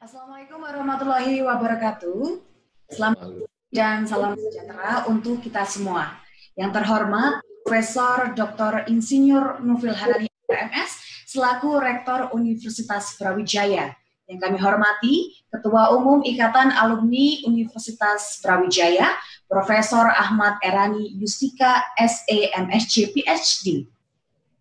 Assalamualaikum warahmatullahi wabarakatuh. Selamat dan salam sejahtera untuk kita semua. Yang terhormat Profesor Dr. Insinyur Nufil Hanani MS selaku Rektor Universitas Brawijaya. Yang kami hormati Ketua Umum Ikatan Alumni Universitas Brawijaya, Profesor Ahmad Erani Yustika SE MSc PhD.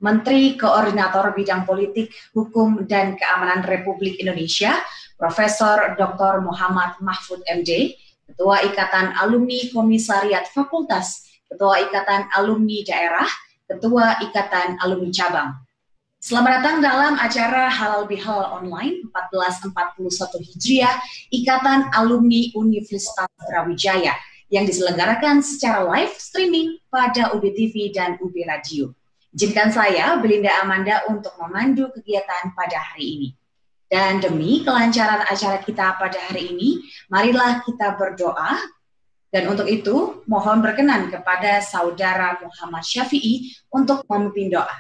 Menteri Koordinator Bidang Politik, Hukum, dan Keamanan Republik Indonesia, Profesor Dr. Muhammad Mahfud MD, Ketua Ikatan Alumni Komisariat Fakultas, Ketua Ikatan Alumni Daerah, Ketua Ikatan Alumni Cabang. Selamat datang dalam acara Halal Bihalal Online 1441 Hijriah Ikatan Alumni Universitas Brawijaya yang diselenggarakan secara live streaming pada UB TV dan UB Radio. Izinkan saya, Belinda Amanda, untuk memandu kegiatan pada hari ini. Dan demi kelancaran acara kita pada hari ini, marilah kita berdoa. Dan untuk itu, mohon berkenan kepada Saudara Muhammad Syafi'i untuk memimpin doa.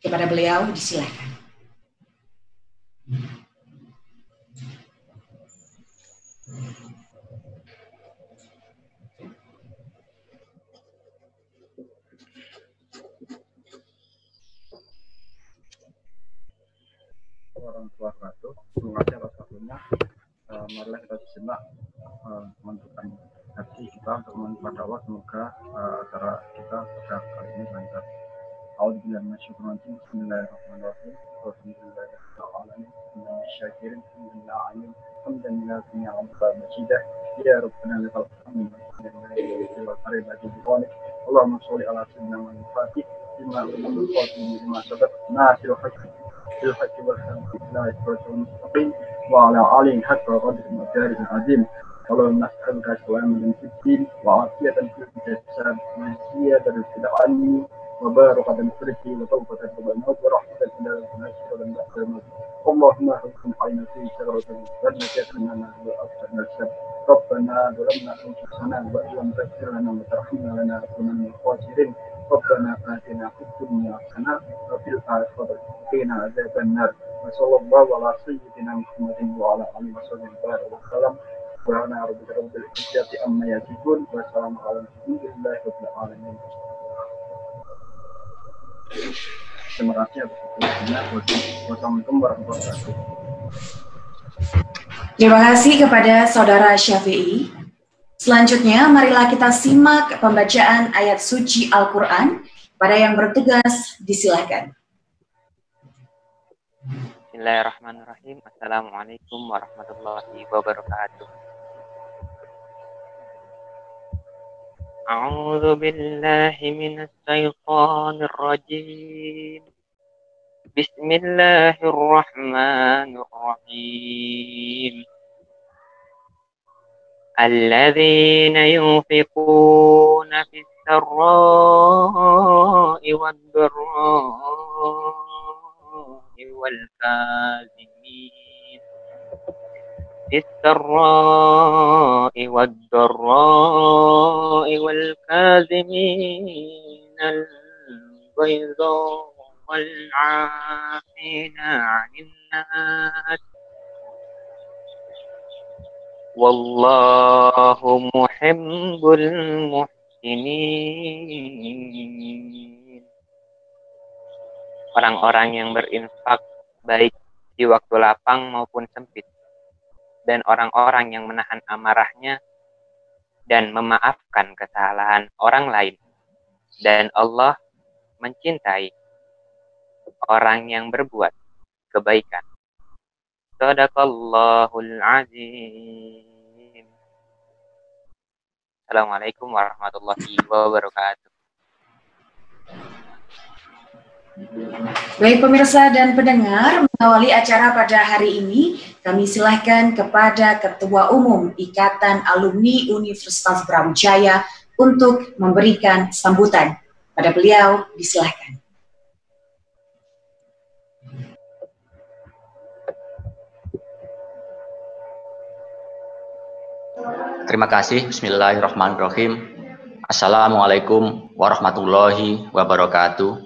Kepada beliau, disilakan. Warahmatullahi wabarakatuh. Terima kasih atas waktunya. Marilah kita simak menentukan hati kita untuk meminta doa. Semoga acara kita pada kali ini lancar. A'udzubillahi minasyaitonir rajim. Bismillahirrahmanirrahim. Alhamdulillahirabbil alamin. Syakirin alhamdulillah alim. Alhamdulillah ni'mal majidah. Ya rabbana lakal hamd. Allahumma shalli ala sayyidina Muhammad bima ulul qadri bima sabaq nasir haqq الحق والحمد لله والصراط المستقيم وعلى آله حق قدر المقدار العظيم. اللهم نسألك سلامة في الدين وعافية في الجسد وزيادة في العلم وبركة في الرزق وتوبة قبل الموت ورحمة إلى المناشر والبحث الموت. اللهم احكم علينا في شجرة ونجعلنا لنا وأبصرنا الشر. ربنا ظلمنا أنفسنا وإن لم تغفر لنا وترحمنا لنكونن من الخاسرين. ربنا آتنا في الدنيا حسنة وفي الآخرة وقنا عذاب النار. وصلى الله على سيدنا محمد وعلى آله وصحبه وسلم. سبحان ربك رب العزة عما يصفون وسلام على المرسلين والحمد لله رب العالمين. Terima kasih atas waktunya. Wassalamualaikum warahmatullahi wabarakatuh. Terima kasih kepada Saudara Syafi'i. Selanjutnya, marilah kita simak pembacaan ayat suci Al-Quran. Pada yang bertugas, disilakan. Bismillahirrahmanirrahim. Assalamualaikum warahmatullahi wabarakatuh. A'udzu billahi minas syaitonir rajim. Bismillahirrahmanirrahim. الذين ينفقون في السراء والضراء والكاظمين الغيظ والعافين عن الناس Wallahu muhibbul muhsinin. Orang-orang yang berinfak baik di waktu lapang maupun sempit, dan orang-orang yang menahan amarahnya dan memaafkan kesalahan orang lain, dan Allah mencintai orang yang berbuat kebaikan. Shadaqallahul azim. Assalamualaikum warahmatullahi wabarakatuh. Baik pemirsa dan pendengar, mengawali acara pada hari ini, kami silahkan kepada Ketua Umum Ikatan Alumni Universitas Brawijaya untuk memberikan sambutan. Pada beliau, disilahkan. Terima kasih. Bismillahirrahmanirrahim. Assalamualaikum warahmatullahi wabarakatuh.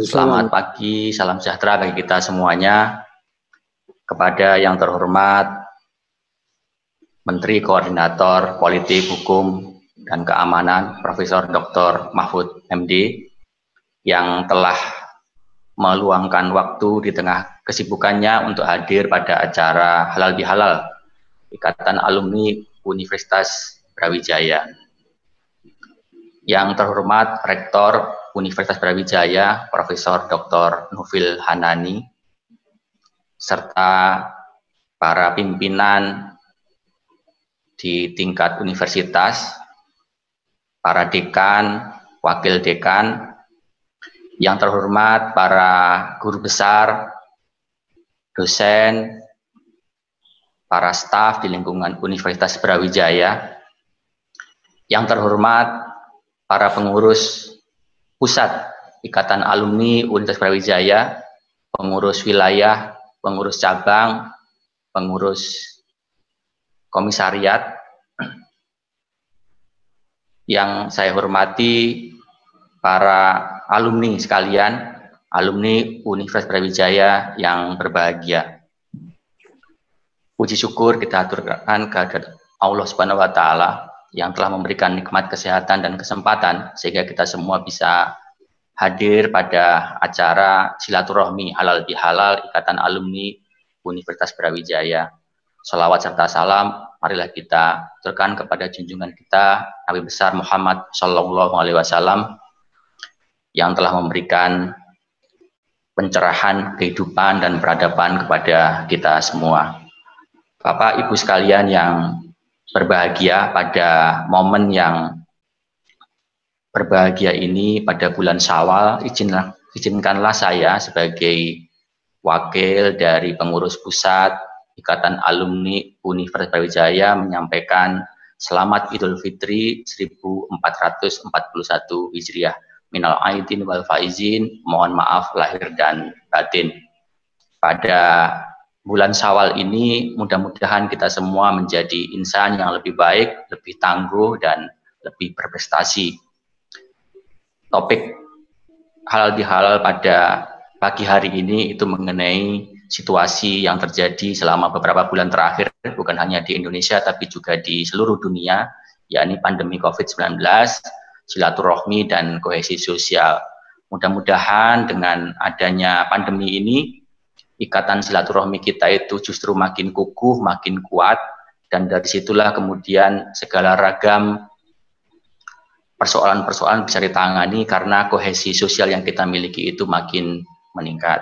Selamat pagi, salam sejahtera bagi kita semuanya. Kepada yang terhormat Menteri Koordinator Politik, Hukum, dan Keamanan Profesor Dr. Mahfud MD yang telah meluangkan waktu di tengah kesibukannya untuk hadir pada acara Halal Bihalal Ikatan Alumni Universitas Brawijaya. Yang terhormat Rektor Universitas Brawijaya Profesor Dr. Nufil Hanani serta para pimpinan di tingkat universitas, para dekan, wakil dekan, yang terhormat para guru besar, dosen, para staf di lingkungan Universitas Brawijaya, yang terhormat para pengurus pusat Ikatan Alumni Universitas Brawijaya, pengurus wilayah, pengurus cabang, pengurus komisariat, yang saya hormati para alumni sekalian, alumni Universitas Brawijaya yang berbahagia. Puji syukur kita aturkan kehadirat Allah Subhanahu wa Ta'ala yang telah memberikan nikmat kesehatan dan kesempatan sehingga kita semua bisa hadir pada acara silaturahmi halal bihalal Ikatan Alumni Universitas Brawijaya. Salawat serta salam marilah kita aturkan kepada junjungan kita Nabi besar Muhammad Shallallahu Alaihi Wasallam yang telah memberikan pencerahan kehidupan dan peradaban kepada kita semua. Bapak Ibu sekalian yang berbahagia, pada momen yang berbahagia ini pada bulan Syawal, izinkanlah saya sebagai wakil dari pengurus pusat Ikatan Alumni Universitas Brawijaya menyampaikan selamat Idul Fitri 1441 Hijriah. Minal aidin wal faizin, mohon maaf lahir dan batin. Pada bulan Syawal ini mudah-mudahan kita semua menjadi insan yang lebih baik, lebih tangguh, dan lebih berprestasi. Topik halal bihalal pada pagi hari ini itu mengenai situasi yang terjadi selama beberapa bulan terakhir, bukan hanya di Indonesia tapi juga di seluruh dunia, yakni pandemi COVID-19, silaturahmi, dan kohesi sosial. Mudah-mudahan dengan adanya pandemi ini, ikatan silaturahmi kita itu justru makin kukuh, makin kuat, dan dari situlah kemudian segala ragam persoalan-persoalan bisa ditangani karena kohesi sosial yang kita miliki itu makin meningkat.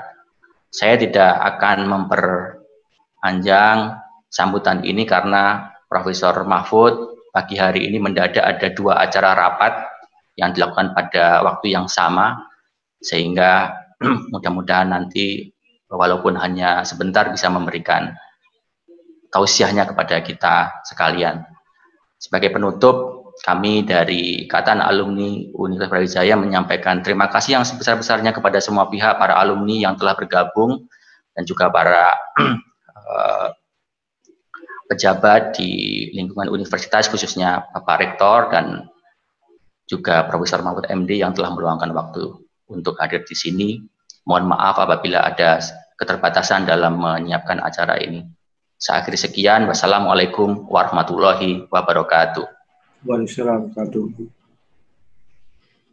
Saya tidak akan memperpanjang sambutan ini karena Profesor Mahfud pagi hari ini mendadak ada 2 acara rapat yang dilakukan pada waktu yang sama, sehingga mudah-mudahan nanti walaupun hanya sebentar bisa memberikan tausiahnya kepada kita sekalian. Sebagai penutup, kami dari Ikatan Alumni Universitas Brawijaya menyampaikan terima kasih yang sebesar-besarnya kepada semua pihak, para alumni yang telah bergabung, dan juga para pejabat di lingkungan universitas, khususnya Bapak Rektor dan juga Profesor Mahfud MD yang telah meluangkan waktu untuk hadir di sini. Mohon maaf apabila ada keterbatasan dalam menyiapkan acara ini. Saya akhiri sekian. Wassalamualaikum warahmatullahi wabarakatuh. Waalaikumsalam.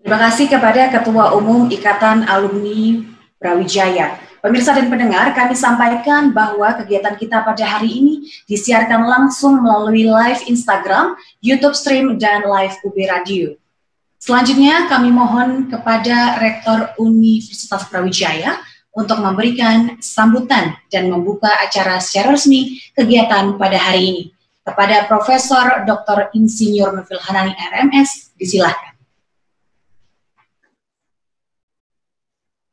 Terima kasih kepada Ketua Umum Ikatan Alumni Brawijaya. Pemirsa dan pendengar, kami sampaikan bahwa kegiatan kita pada hari ini disiarkan langsung melalui live Instagram, YouTube Stream, dan live UB Radio. Selanjutnya kami mohon kepada Rektor Universitas Brawijaya untuk memberikan sambutan dan membuka acara secara resmi kegiatan pada hari ini. Kepada Profesor Dr. Insinyur Nufil Hanani RMS, disilahkan.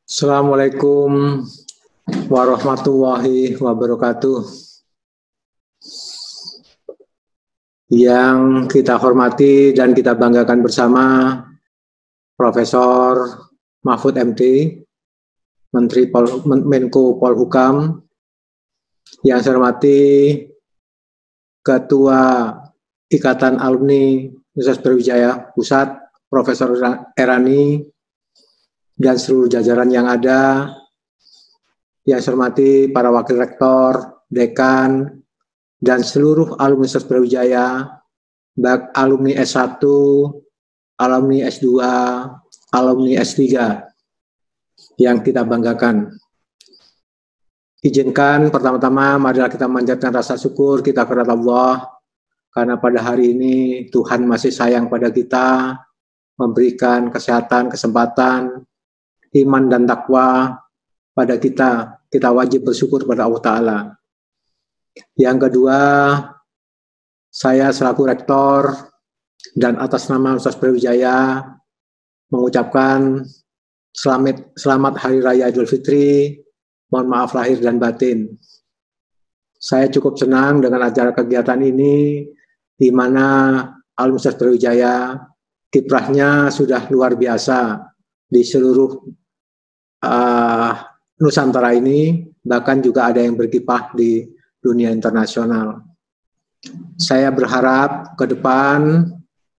Assalamualaikum warahmatullahi wabarakatuh. Yang kita hormati dan kita banggakan bersama Profesor Mahfud MD, Menteri Menko Polhukam, yang saya hormati Ketua Ikatan Alumni Universitas Brawijaya Pusat, Profesor Erani, dan seluruh jajaran yang ada. Yang saya hormati para wakil rektor, dekan, dan seluruh alumni Universitas Brawijaya, baik alumni S1, alumni S2, alumni S3 yang kita banggakan. Izinkan pertama-tama marilah kita manjatkan rasa syukur kita kepada Allah, karena pada hari ini Tuhan masih sayang pada kita, memberikan kesehatan, kesempatan, iman dan takwa pada kita. Kita wajib bersyukur pada Allah Ta'ala. Yang kedua, saya selaku rektor dan atas nama Universitas Brawijaya mengucapkan selamat Hari Raya Idul Fitri. Mohon maaf lahir dan batin. Saya cukup senang dengan acara kegiatan ini, di mana alumni Universitas Brawijaya kiprahnya sudah luar biasa di seluruh Nusantara ini, bahkan juga ada yang berkiprah di dunia internasional. Saya berharap ke depan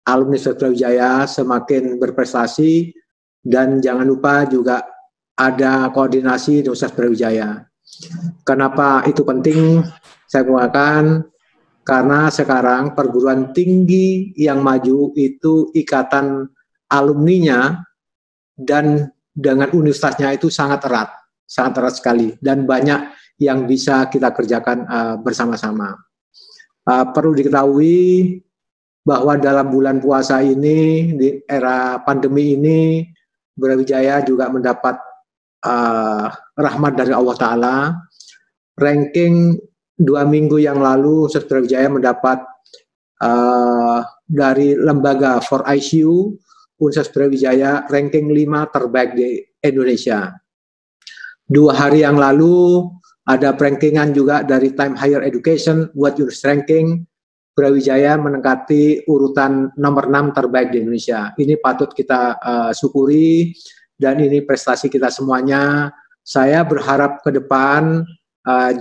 alumni Universitas Brawijaya semakin berprestasi, dan jangan lupa juga ada koordinasi di Universitas Brawijaya. Kenapa itu penting? Saya mengatakan karena sekarang perguruan tinggi yang maju itu ikatan alumninya dan dengan universitasnya itu sangat erat sekali, dan banyak yang bisa kita kerjakan bersama-sama. Perlu diketahui bahwa dalam bulan puasa ini, di era pandemi ini, Brawijaya juga mendapat rahmat dari Allah Ta'ala. Ranking 2 minggu yang lalu, Universitas Brawijaya mendapat dari lembaga 4ICU, Universitas Brawijaya ranking 5 terbaik di Indonesia. 2 hari yang lalu, ada rankingan juga dari Time Higher Education, World University Ranking, Brawijaya menempati urutan nomor 6 terbaik di Indonesia. Ini patut kita syukuri, dan ini prestasi kita semuanya. Saya berharap ke depan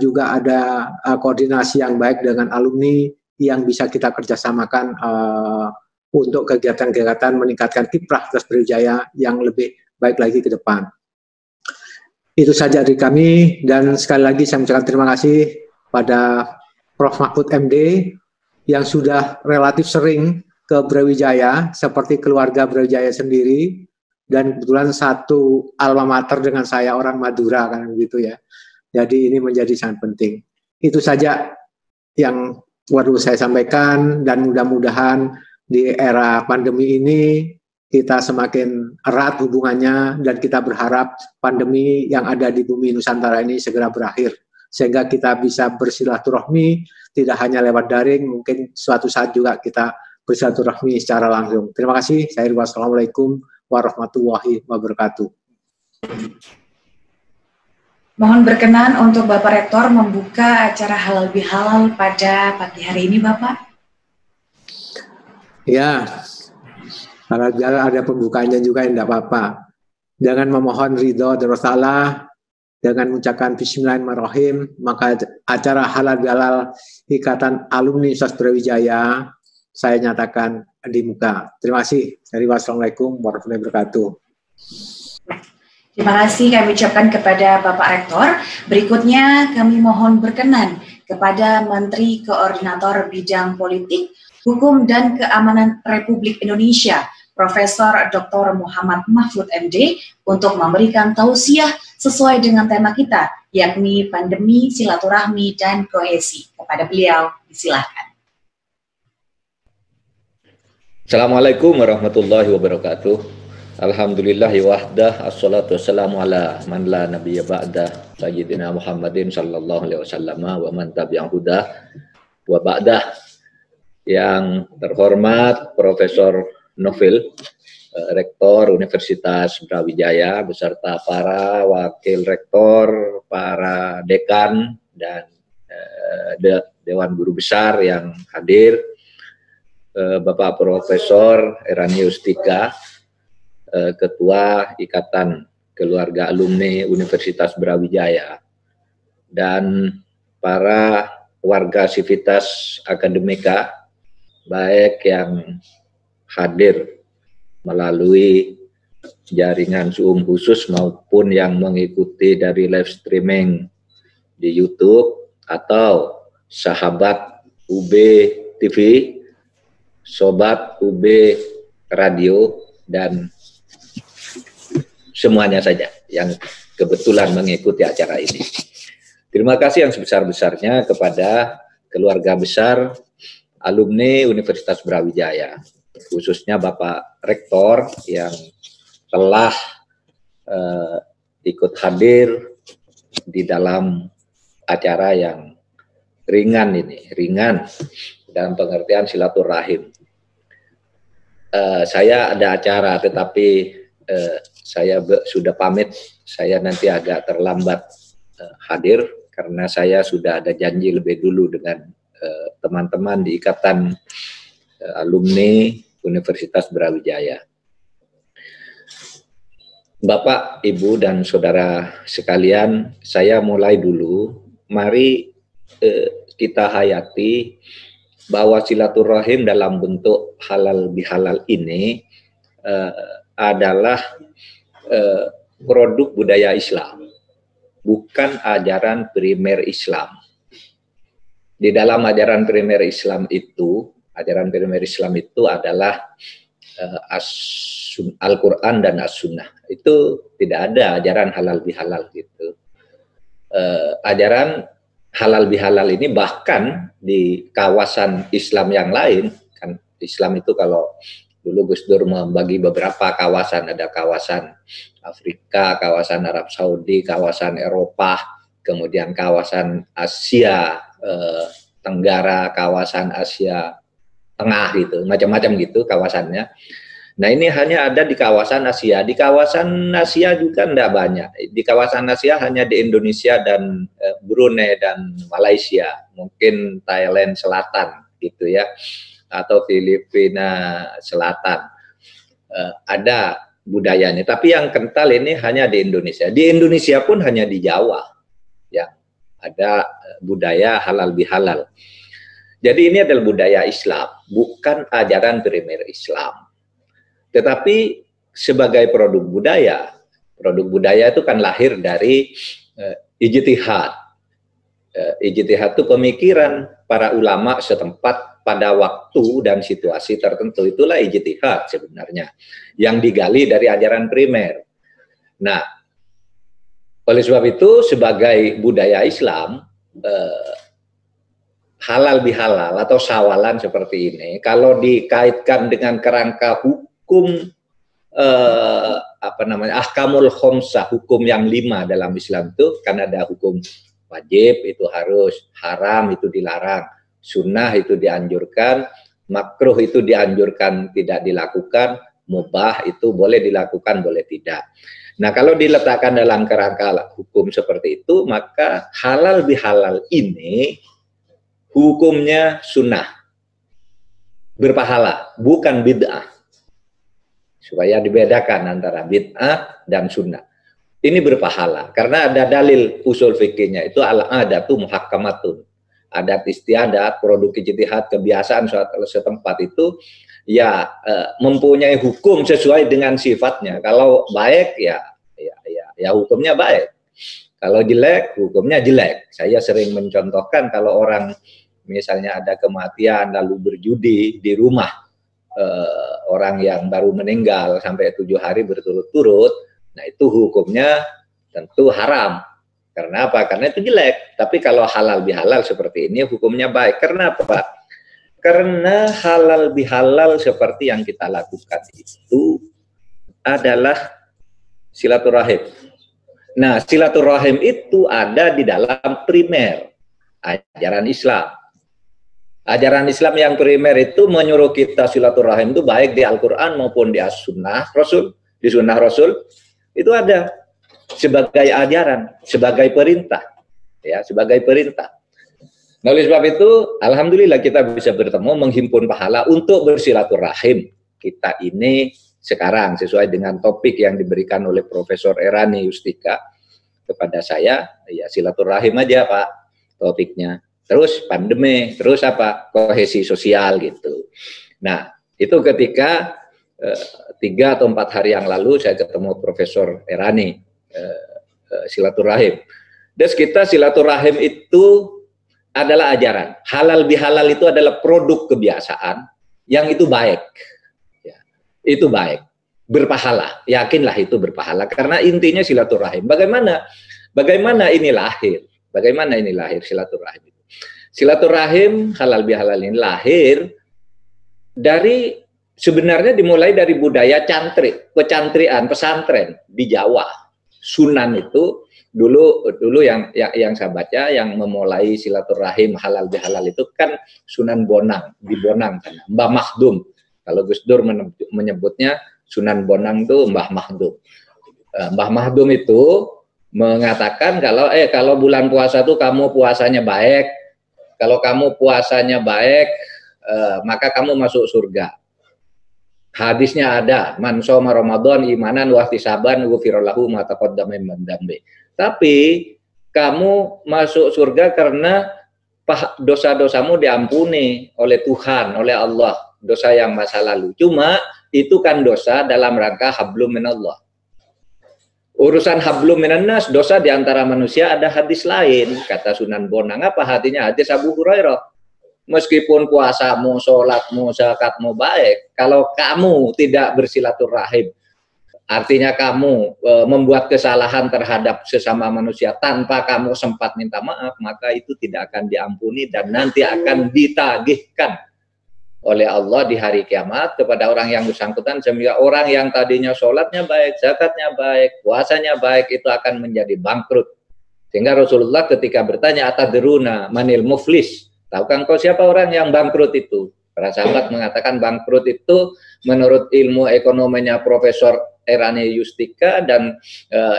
juga ada koordinasi yang baik dengan alumni yang bisa kita kerjasamakan untuk kegiatan-kegiatan meningkatkan kiprah Universitas Brawijaya yang lebih baik lagi ke depan. Itu saja dari kami, dan sekali lagi saya mengucapkan terima kasih pada Prof. Mahfud MD yang sudah relatif sering ke Brawijaya seperti keluarga Brawijaya sendiri, dan kebetulan satu alma mater dengan saya, orang Madura kan begitu ya. Jadi ini menjadi sangat penting. Itu saja yang perlu saya sampaikan, dan mudah-mudahan di era pandemi ini kita semakin erat hubungannya, dan kita berharap pandemi yang ada di bumi Nusantara ini segera berakhir, sehingga kita bisa bersilaturahmi tidak hanya lewat daring, mungkin suatu saat juga kita bersilaturahmi secara langsung. Terima kasih. Wassalamualaikum warahmatullahi wabarakatuh. Mohon berkenan untuk Bapak Rektor membuka acara halal bihalal pada pagi hari ini, Bapak. Ya, halal bihalal ada pembukaannya juga, tidak apa-apa. Dengan memohon ridho dan Allah, dengan mengucapkan bismillahirrahmanirrahim, maka acara halal bihalal Ikatan Alumni Universitas Brawijaya saya nyatakan dibuka. Terima kasih. Wassalamualaikum warahmatullahi wabarakatuh. Terima kasih kami ucapkan kepada Bapak Rektor. Berikutnya kami mohon berkenan kepada Menteri Koordinator Bidang Politik, Hukum dan Keamanan Republik Indonesia, Profesor Dr. Muhammad Mahfud MD, untuk memberikan tausiah sesuai dengan tema kita, yakni pandemi, silaturahmi, dan kohesi. Kepada beliau, disilakan. Assalamualaikum warahmatullahi wabarakatuh. Alhamdulillahi wahdah, assalatu wassalamu ala man la nabiyya ba'dah, Sayyidina Muhammadin sallallahu alaihi wasallam wa man tabi'ah hudah wa ba'dah. Yang terhormat Profesor Nufil, Rektor Universitas Brawijaya, beserta para wakil rektor, para dekan, dan Dewan Guru Besar yang hadir, Bapak Profesor Erani Yustika, Ketua Ikatan Keluarga Alumni Universitas Brawijaya, dan para warga Sivitas Akademika baik yang hadir melalui jaringan Zoom khusus maupun yang mengikuti dari live streaming di YouTube atau sahabat UB TV, sobat UB Radio, dan semuanya saja yang kebetulan mengikuti acara ini. Terima kasih yang sebesar-besarnya kepada keluarga besar alumni Universitas Brawijaya, khususnya Bapak Rektor yang telah ikut hadir di dalam acara yang ringan ini, ringan dalam pengertian silaturahim. Saya ada acara, tetapi saya sudah pamit, saya nanti agak terlambat hadir karena saya sudah ada janji lebih dulu dengan teman-teman di Ikatan Alumni Universitas Brawijaya. Bapak, Ibu, dan saudara sekalian, saya mulai dulu. Mari kita hayati bahwa silaturahim dalam bentuk halal bihalal ini adalah produk budaya Islam, bukan ajaran primer Islam. Di dalam ajaran primer Islam itu adalah Al-Quran dan As-Sunnah. Itu tidak ada ajaran halal bihalal gitu. Ajaran halal bihalal ini bahkan di kawasan Islam yang lain, kan Islam itu kalau dulu Gus Dur membagi beberapa kawasan, ada kawasan Afrika, kawasan Arab Saudi, kawasan Eropa, kemudian kawasan Asia Tenggara, kawasan Asia Tengah gitu, macam-macam gitu kawasannya. Nah ini hanya ada di kawasan Asia. Di kawasan Asia juga tidak banyak. Di kawasan Asia hanya di Indonesia dan Brunei dan Malaysia, mungkin Thailand Selatan gitu ya, atau Filipina Selatan. Ada budayanya. Tapi yang kental ini hanya di Indonesia. Di Indonesia pun hanya di Jawa yang ada budaya halal bihalal. Jadi ini adalah budaya Islam, bukan ajaran primer Islam. Tetapi sebagai produk budaya itu kan lahir dari ijtihad. Ijtihad itu pemikiran para ulama setempat pada waktu dan situasi tertentu. Itulah ijtihad sebenarnya, yang digali dari ajaran primer. Nah, oleh sebab itu sebagai budaya Islam, halal bihalal atau sawalan seperti ini, kalau dikaitkan dengan kerangka hukum ahkamul khomsah, hukum yang 5 dalam Islam itu kan ada hukum wajib, itu harus, haram itu dilarang, sunnah itu dianjurkan, makruh itu dianjurkan tidak dilakukan, mubah itu boleh dilakukan, boleh tidak. Nah kalau diletakkan dalam kerangka hukum seperti itu, maka halal bihalal ini hukumnya sunnah, berpahala, bukan bid'ah. Supaya dibedakan antara bid'ah dan sunnah. Ini berpahala, karena ada dalil usul fikihnya, itu al-adatu muhakkamatun. Adat istiadat, produk ijtihad, kebiasaan setempat itu, ya mempunyai hukum sesuai dengan sifatnya. Kalau baik, ya hukumnya baik. Kalau jelek, hukumnya jelek. Saya sering mencontohkan kalau orang misalnya ada kematian lalu berjudi di rumah, orang yang baru meninggal sampai 7 hari berturut-turut, nah itu hukumnya tentu haram. Karena apa? Karena itu jelek. Tapi kalau halal bihalal seperti ini hukumnya baik. Karena apa? Karena halal bihalal seperti yang kita lakukan itu adalah silaturahim. Nah, silaturahim itu ada di dalam primer ajaran Islam. Ajaran Islam yang primer itu menyuruh kita silaturahim itu baik di Al-Quran maupun di As-Sunnah Rasul. Di Sunnah Rasul itu ada sebagai ajaran, sebagai perintah, ya, sebagai perintah. Nah, oleh sebab itu, alhamdulillah kita bisa bertemu, menghimpun pahala untuk bersilaturahim. Kita ini sekarang sesuai dengan topik yang diberikan oleh Profesor Erani Yustika kepada saya, ya silaturahim aja Pak topiknya. terus pandemi, terus apa, kohesi sosial gitu. Nah, itu ketika 3 atau 4 hari yang lalu saya ketemu Profesor Erani, silaturahim. Dan kita silaturahim itu adalah ajaran. Halal bihalal itu adalah produk kebiasaan yang itu baik. Ya, itu baik. Berpahala. Yakinlah itu berpahala. Karena intinya silaturahim. Bagaimana ini lahir? Bagaimana ini lahir silaturahim? Silaturahim halal bihalal ini lahir dari, sebenarnya dimulai dari budaya cantrik, pecantrian, pesantren di Jawa. Sunan itu dulu yang saya baca, yang memulai silaturahim halal bihalal itu kan Sunan Bonang, di Bonang kan, Mbah Makhdum. Kalau Gus Dur menyebutnya Sunan Bonang itu Mbah Makhdum. Mbah Makhdum itu mengatakan kalau bulan puasa itu kamu puasanya baik, kalau kamu puasanya baik, maka kamu masuk surga. Hadisnya ada, man shoma Ramadan imanan wa ihtisaban ghufira lahu ma taqaddama min dzambi. Tapi kamu masuk surga karena dosa-dosamu diampuni oleh Tuhan, oleh Allah, dosa yang masa lalu. Cuma itu kan dosa dalam rangka hablum minallah. Urusan hablum minannas, dosa di antara manusia, ada hadis lain, kata Sunan Bonang. Apa hatinya? Hadis Abu Hurairah. Meskipun puasamu, sholatmu, zakatmu baik, kalau kamu tidak bersilaturahim, artinya kamu membuat kesalahan terhadap sesama manusia tanpa kamu sempat minta maaf, maka itu tidak akan diampuni dan nanti akan ditagihkan oleh Allah di hari kiamat kepada orang yang bersangkutan, sehingga orang yang tadinya sholatnya baik, zakatnya baik, puasanya baik, itu akan menjadi bangkrut. Sehingga Rasulullah ketika bertanya, atadruna manil muflis, tahukah engkau siapa orang yang bangkrut itu? Para sahabat mengatakan bangkrut itu menurut ilmu ekonominya Profesor Erani Yustika dan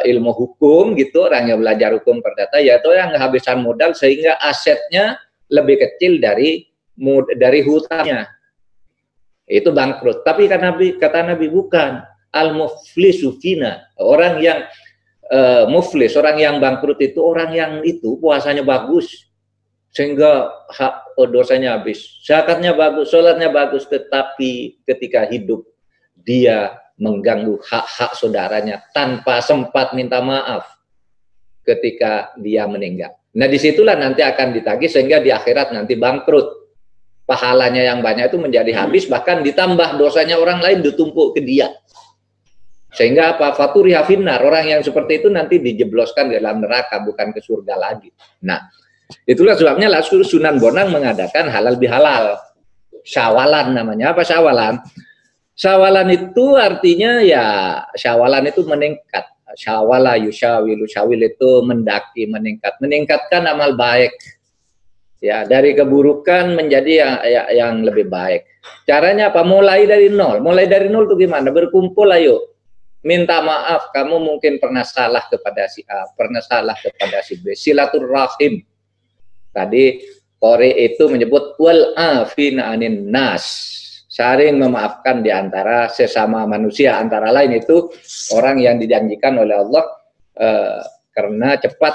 ilmu hukum gitu, orang yang belajar hukum perdata, yaitu yang kehabisan modal sehingga asetnya lebih kecil dari hutangnya. Itu bangkrut. Tapi kata Nabi bukan. Al-muflisu fina, orang yang muflis, orang yang bangkrut itu orang yang itu puasanya bagus sehingga dosanya habis, zakatnya bagus, sholatnya bagus, tetapi ketika hidup dia mengganggu hak-hak saudaranya tanpa sempat minta maaf ketika dia meninggal. Nah, disitulah nanti akan ditagih sehingga di akhirat nanti bangkrut. Pahalanya yang banyak itu menjadi habis, bahkan ditambah dosanya orang lain ditumpuk ke dia. Sehingga apa? Faturiha finnar, orang yang seperti itu nanti dijebloskan di dalam neraka, bukan ke surga lagi. Nah, itulah sebabnya Sunan Bonang mengadakan halal bihalal. Syawalan namanya. Apa syawalan? Syawalan itu artinya ya, syawalan itu meningkat. Syawala yusyawilu, syawil itu mendaki, meningkat. Meningkatkan amal baik. Ya, dari keburukan menjadi yang lebih baik. Caranya apa? Mulai dari nol. Mulai dari nol itu gimana? Berkumpul ayo. Minta maaf, kamu mungkin pernah salah kepada si A, pernah salah kepada si B. Silaturahim. Tadi Qori itu menyebut wal afina anin nas. Saling memaafkan di antara sesama manusia. Antara lain itu orang yang dijanjikan oleh Allah karena cepat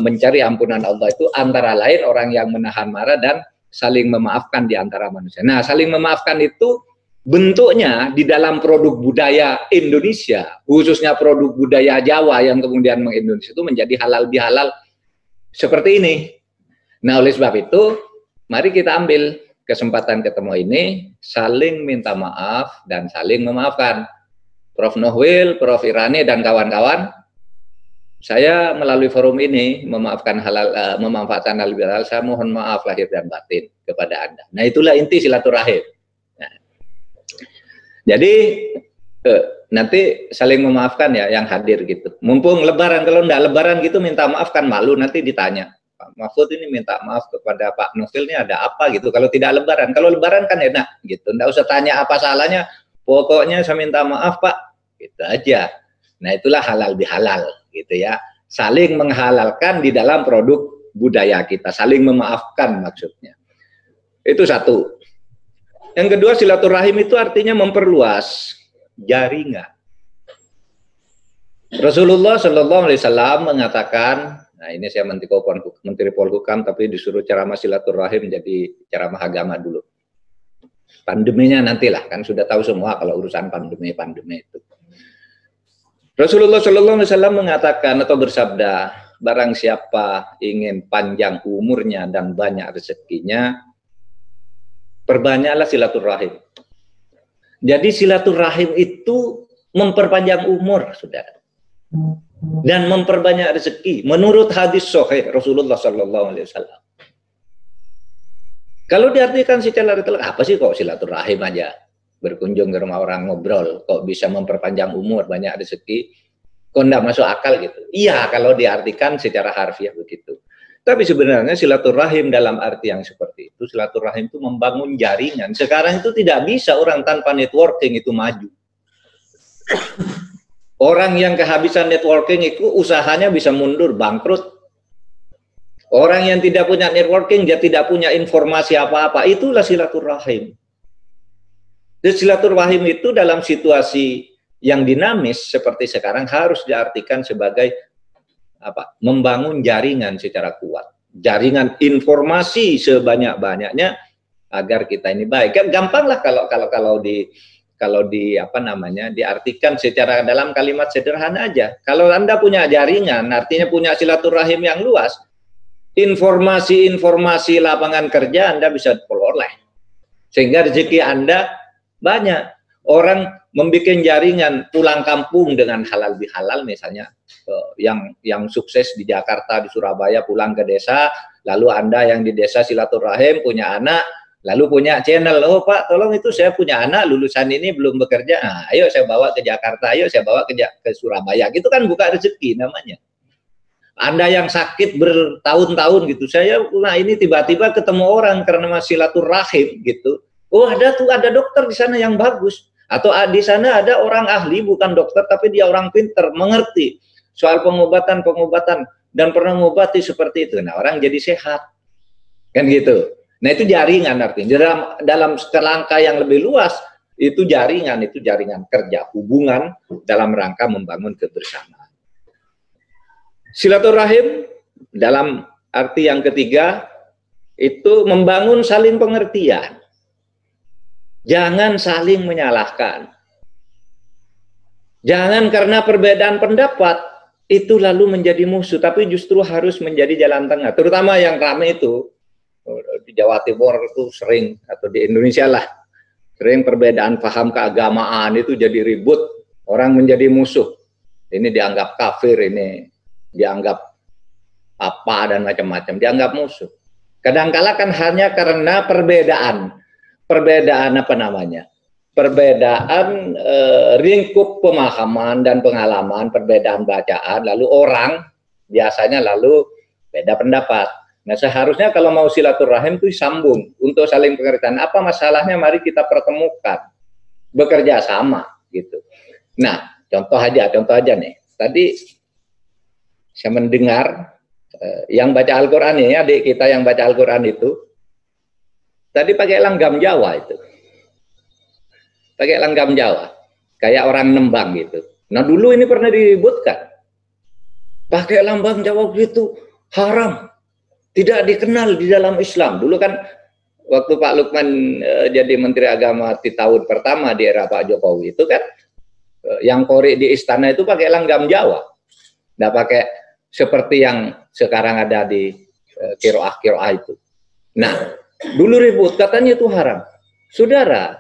mencari ampunan Allah itu antara lain orang yang menahan marah dan saling memaafkan di antara manusia. Nah, saling memaafkan itu bentuknya di dalam produk budaya Indonesia, khususnya produk budaya Jawa yang kemudian mengindonesia itu menjadi halal bihalal seperti ini. Nah, oleh sebab itu, mari kita ambil kesempatan ketemu ini, saling minta maaf dan saling memaafkan. Prof. Nohwil, Prof. Irani, dan kawan-kawan, saya melalui forum ini memanfaatkan halal bihalal, saya mohon maaf lahir dan batin kepada Anda. Nah, itulah inti silaturahim. Nah, jadi nanti saling memaafkan ya yang hadir gitu. Mumpung lebaran, kalau enggak lebaran gitu minta maaf kan malu, nanti ditanya. Pak Mahfud ini minta maaf kepada Pak Novel ini ada apa gitu. Kalau tidak lebaran, kalau lebaran kan enak gitu. Enggak usah tanya apa salahnya, pokoknya saya minta maaf Pak, gitu aja. Nah, itulah halal bihalal gitu ya. Saling menghalalkan di dalam produk budaya kita, saling memaafkan maksudnya. Itu satu. Yang kedua, silaturahim itu artinya memperluas jaringan. Rasulullah Shallallahu Alaihi Wasallam mengatakan Nah, ini saya Menteri Polhukam, tapi disuruh ceramah silaturahim jadi ceramah agama dulu. Pandeminya nantilah, kan sudah tahu semua kalau urusan pandemi itu. Rasulullah SAW mengatakan atau bersabda, barang siapa ingin panjang umurnya dan banyak rezekinya, perbanyaklah silaturahim. Jadi silaturahim itu memperpanjang umur, saudara, dan memperbanyak rezeki. Menurut hadis sahih Rasulullah SAW. Kalau diartikan secara detail, apa sih kok silaturahim aja? Berkunjung ke rumah orang, ngobrol, kok bisa memperpanjang umur, banyak rezeki? Kok enggak masuk akal gitu? Iya, kalau diartikan secara harfiah begitu. Tapi sebenarnya silaturahim dalam arti yang seperti itu, silaturahim itu membangun jaringan. Sekarang itu tidak bisa orang tanpa networking itu maju. Orang yang kehabisan networking itu usahanya bisa mundur, bangkrut. Orang yang tidak punya networking, dia tidak punya informasi apa-apa, itulah silaturahim. Dan silaturahim itu dalam situasi yang dinamis seperti sekarang harus diartikan sebagai apa? Membangun jaringan secara kuat. Jaringan informasi sebanyak-banyaknya agar kita ini baik. Kan gampang lah kalau di apa namanya diartikan secara dalam kalimat sederhana aja. Kalau Anda punya jaringan, artinya punya silaturahim yang luas, informasi-informasi lapangan kerja Anda bisa peroleh. Sehingga rezeki Anda banyak. Orang membuat jaringan pulang kampung dengan halal bihalal misalnya, yang sukses di Jakarta, di Surabaya pulang ke desa, lalu Anda yang di desa silaturahim punya anak, lalu punya channel, oh Pak tolong itu saya punya anak lulusan ini belum bekerja, nah, ayo saya bawa ke Jakarta, ayo saya bawa ke Surabaya, gitu kan buka rezeki namanya. Anda yang sakit bertahun-tahun gitu, nah ini tiba-tiba ketemu orang karena masih silaturahim gitu, oh ada dokter di sana yang bagus, atau di sana ada orang ahli bukan dokter tapi dia orang pinter, mengerti soal pengobatan dan pernah mengobati seperti itu, nah orang jadi sehat kan gitu. Nah itu jaringan artinya dalam kerangka yang lebih luas itu jaringan kerja, hubungan dalam rangka membangun kebersamaan. Silaturahim dalam arti yang ketiga itu membangun saling pengertian. Jangan saling menyalahkan. Jangan karena perbedaan pendapat itu lalu menjadi musuh, tapi justru harus menjadi jalan tengah. Terutama yang ramai itu di Jawa Timur itu sering, atau di Indonesia lah, sering perbedaan paham keagamaan itu jadi ribut, orang menjadi musuh. Ini dianggap kafir, ini dianggap apa dan macam-macam, dianggap musuh. Kadang-kala kan hanya karena perbedaan apa namanya? Perbedaan lingkup pemahaman dan pengalaman, perbedaan bacaan, lalu orang biasanya lalu beda pendapat. Nah seharusnya kalau mau silaturahim itu disambung untuk saling pengertian. Apa masalahnya? Mari kita pertemukan, bekerja sama gitu. Nah contoh aja nih. Tadi saya mendengar yang baca Al-Quran ini, adik kita yang baca Al-Quran itu tadi pakai langgam Jawa itu. Pakai langgam Jawa. Kayak orang nembang gitu. Nah dulu ini pernah diributkan. Pakai langgam Jawa gitu haram. Tidak dikenal di dalam Islam. Dulu kan waktu Pak Lukman jadi Menteri Agama di tahun pertama di era Pak Jokowi itu kan yang kori di istana itu pakai langgam Jawa. Nggak pakai seperti yang sekarang ada di kiroah itu. Nah dulu ribut, katanya itu haram. Saudara,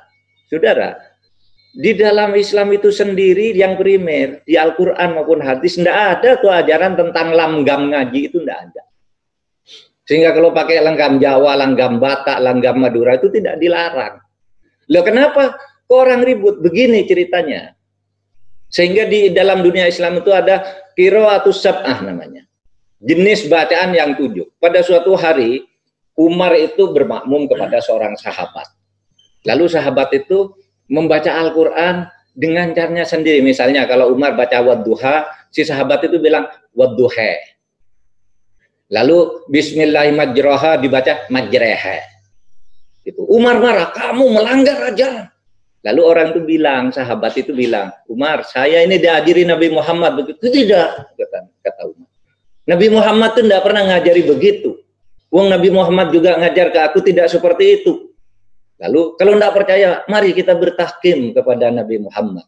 di dalam Islam itu sendiri yang primer, di Al-Quran maupun hadis, tidak ada tuh ajaran tentang langgam ngaji, itu tidak ada. Sehingga kalau pakai langgam Jawa, langgam Batak, langgam Madura, itu tidak dilarang. Loh kenapa kok orang ribut? Begini ceritanya. Sehingga di dalam dunia Islam itu ada qiraatus sab'ah namanya. Jenis bacaan yang 7. Pada suatu hari, Umar itu bermakmum kepada seorang sahabat. Lalu sahabat itu membaca Al-Quran dengan caranya sendiri. Misalnya kalau Umar baca wadduha, si sahabat itu bilang wadduha. Lalu bismillahirrahmanirrahim dibaca majreha. Gitu. Umar marah, kamu melanggar ajaran. Lalu orang itu bilang, sahabat itu bilang, Umar, saya ini diajari Nabi Muhammad begitu. Tidak, kata Umar. Nabi Muhammad tuh tidak pernah ngajari begitu. Wong Nabi Muhammad juga ngajar ke aku tidak seperti itu. Lalu kalau tidak percaya, mari kita bertahkim kepada Nabi Muhammad.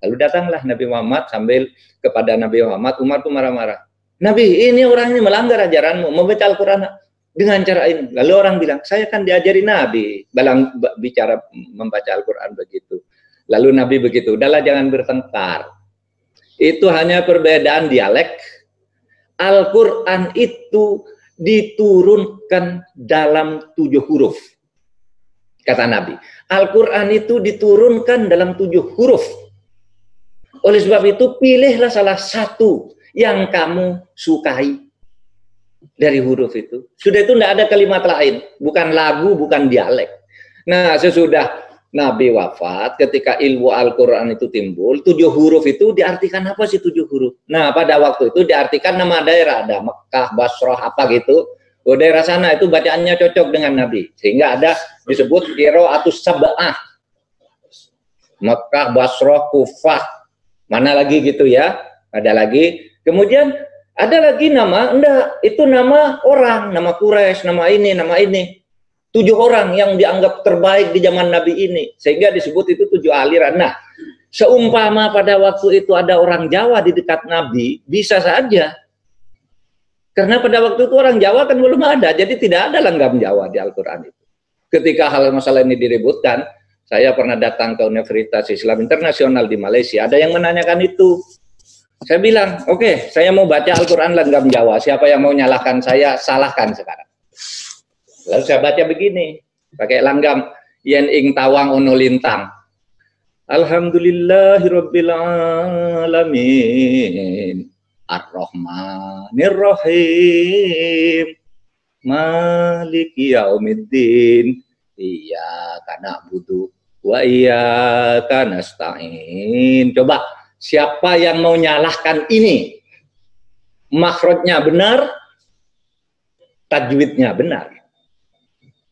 Lalu datanglah Nabi Muhammad sambil kepada Nabi Muhammad, Umar tuh marah-marah. Nabi, ini orang ini melanggar ajaranmu, membaca Al-Quran dengan cara ini. Lalu orang bilang, saya kan diajari Nabi, bicara membaca Al-Quran begitu. Lalu Nabi begitu, udahlah jangan bertengkar. Itu hanya perbedaan dialek. Al-Quran itu diturunkan dalam 7 huruf. Kata Nabi, Al-Quran itu diturunkan dalam 7 huruf. Oleh sebab itu, pilihlah salah satu yang kamu sukai dari huruf itu. Sudah itu tidak ada kalimat lain. Bukan lagu, bukan dialek. Nah, sesudah Nabi wafat, ketika ilmu Al-Quran itu timbul, 7 huruf itu diartikan apa sih 7 huruf? Nah, pada waktu itu diartikan nama daerah, ada Mekah, Basrah, apa gitu. Oh, daerah sana itu bacaannya cocok dengan Nabi. Sehingga ada disebut qiraatus sab'ah. Mekah, Basrah, Kufah. Mana lagi gitu ya? Ada lagi. Kemudian ada lagi nama, enggak, itu nama orang, nama Quraisy, nama ini, nama ini. 7 orang yang dianggap terbaik di zaman Nabi ini. Sehingga disebut itu 7 aliran. Nah, seumpama pada waktu itu ada orang Jawa di dekat Nabi, bisa saja. Karena pada waktu itu orang Jawa kan belum ada. Jadi tidak ada langgam Jawa di Al-Quran itu. Ketika hal masalah ini diributkan, saya pernah datang ke Universitas Islam Internasional di Malaysia. Ada yang menanyakan itu. Saya bilang, oke, saya mau baca Al-Quran langgam Jawa. Siapa yang mau nyalahkan saya, salahkan sekarang. Lalu saya baca begini, pakai langgam yen ing tawang ono lintang. Alhamdulillahirabbil alamin. Ar-Rahmanir-Rahim. Maliki yaumiddin. Iyyaka na'budu wa iyyaka nasta'in. Coba siapa yang mau nyalahkan ini? Makhrajnya benar, tajwidnya benar.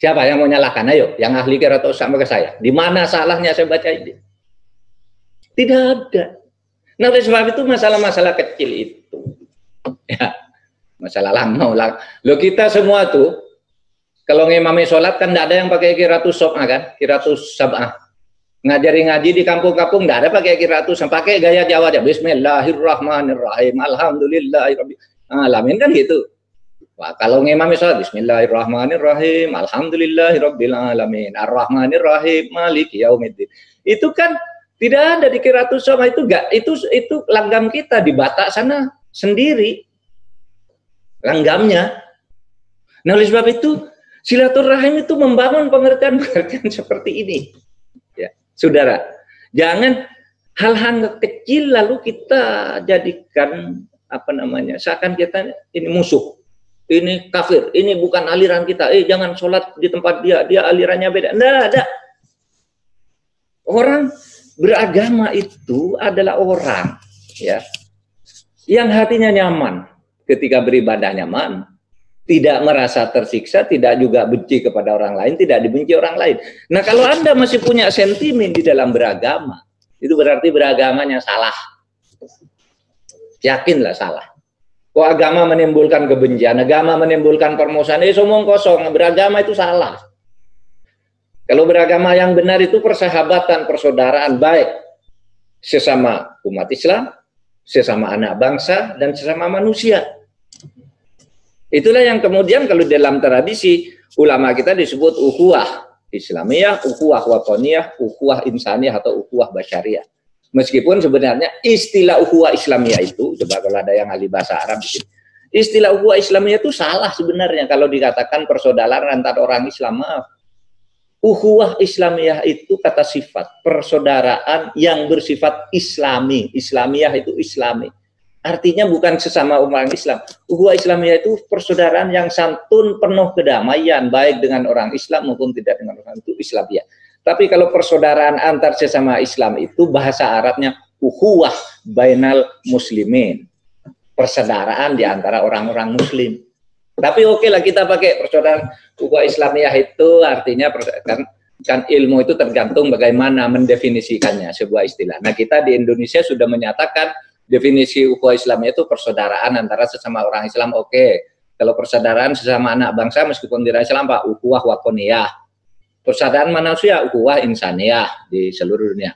Siapa yang mau nyalahkan? Ayo, yang ahli qiraat sama ke saya. Di mana salahnya saya baca ini? Tidak ada. Nah, oleh sebab itu masalah-masalah kecil itu. Ya, masalah lama. Loh kita semua tuh, kalau ngimami sholat kan tidak ada yang pakai qiraatus sab'ah kan? Qiraatus sab'ah. Ngajari ngaji di kampung-kampung tidak ada pakai qiraatus, pakai gaya Jawa aja. Bismillahirrahmanirrahim. Alhamdulillahirabbil alamin kan gitu. Wah, kalau ngimami sholat, Bismillahirrahmanirrahim, Alhamdulillahirabbil alamin, Ar-Rahmanirrahim, Maliki yaumiddin. Itu kan tidak ada di qiraatus sab'ah, itu enggak, itu langgam kita di Batak sana sendiri. Langgamnya. Nah, oleh sebab itu silaturahim itu membangun pengertian-pengertian seperti ini. Ya, Saudara, jangan hal-hal kecil lalu kita jadikan seakan kita ini musuh. Ini kafir, ini bukan aliran kita. Jangan sholat di tempat dia alirannya beda. Nggak ada. Orang beragama itu adalah orang, ya, yang hatinya nyaman ketika beribadah nyaman, tidak merasa tersiksa, tidak juga benci kepada orang lain, tidak dibenci orang lain. Nah, kalau Anda masih punya sentimen di dalam beragama, itu berarti beragamanya salah. Yakinlah salah. Kok agama menimbulkan kebencian, agama menimbulkan permusuhan, omong kosong, beragama itu salah. Kalau beragama yang benar itu persahabatan, persaudaraan baik sesama umat Islam, sesama anak bangsa, dan sesama manusia. Itulah yang kemudian kalau dalam tradisi ulama kita disebut ukhuwah Islamiyah, ukhuwah wataniyah, ukhuwah insaniyah atau ukhuwah basyariyah. Meskipun sebenarnya istilah ukhuwah Islamiyah itu, coba kalau ada yang ahli bahasa Arab, istilah ukhuwah Islamiyah itu salah sebenarnya kalau dikatakan persaudaraan antar orang Islam. Maaf. Ukhuwah Islamiyah itu kata sifat persaudaraan yang bersifat Islami. Islamiyah itu Islami. Artinya bukan sesama umat Islam. Ukhuwah Islamiyah itu persaudaraan yang santun, penuh kedamaian, baik dengan orang Islam maupun tidak dengan orang itu Islamiyah. Tapi kalau persaudaraan antar sesama Islam itu bahasa Arabnya ukhuwah bainal muslimin. Persaudaraan di antara orang-orang muslim. Tapi oke lah kita pakai persaudaraan ukhuwah Islamiyah itu artinya kan ilmu itu tergantung bagaimana mendefinisikannya sebuah istilah. Nah, kita di Indonesia sudah menyatakan Definisi ukhuwah Islamiyah itu persaudaraan antara sesama orang Islam, oke. Kalau persaudaraan sesama anak bangsa meskipun tidak Islam, Pak, ukhuwah watoniyah. Persaudaraan manusia, ukhuwah insaniyah di seluruh dunia.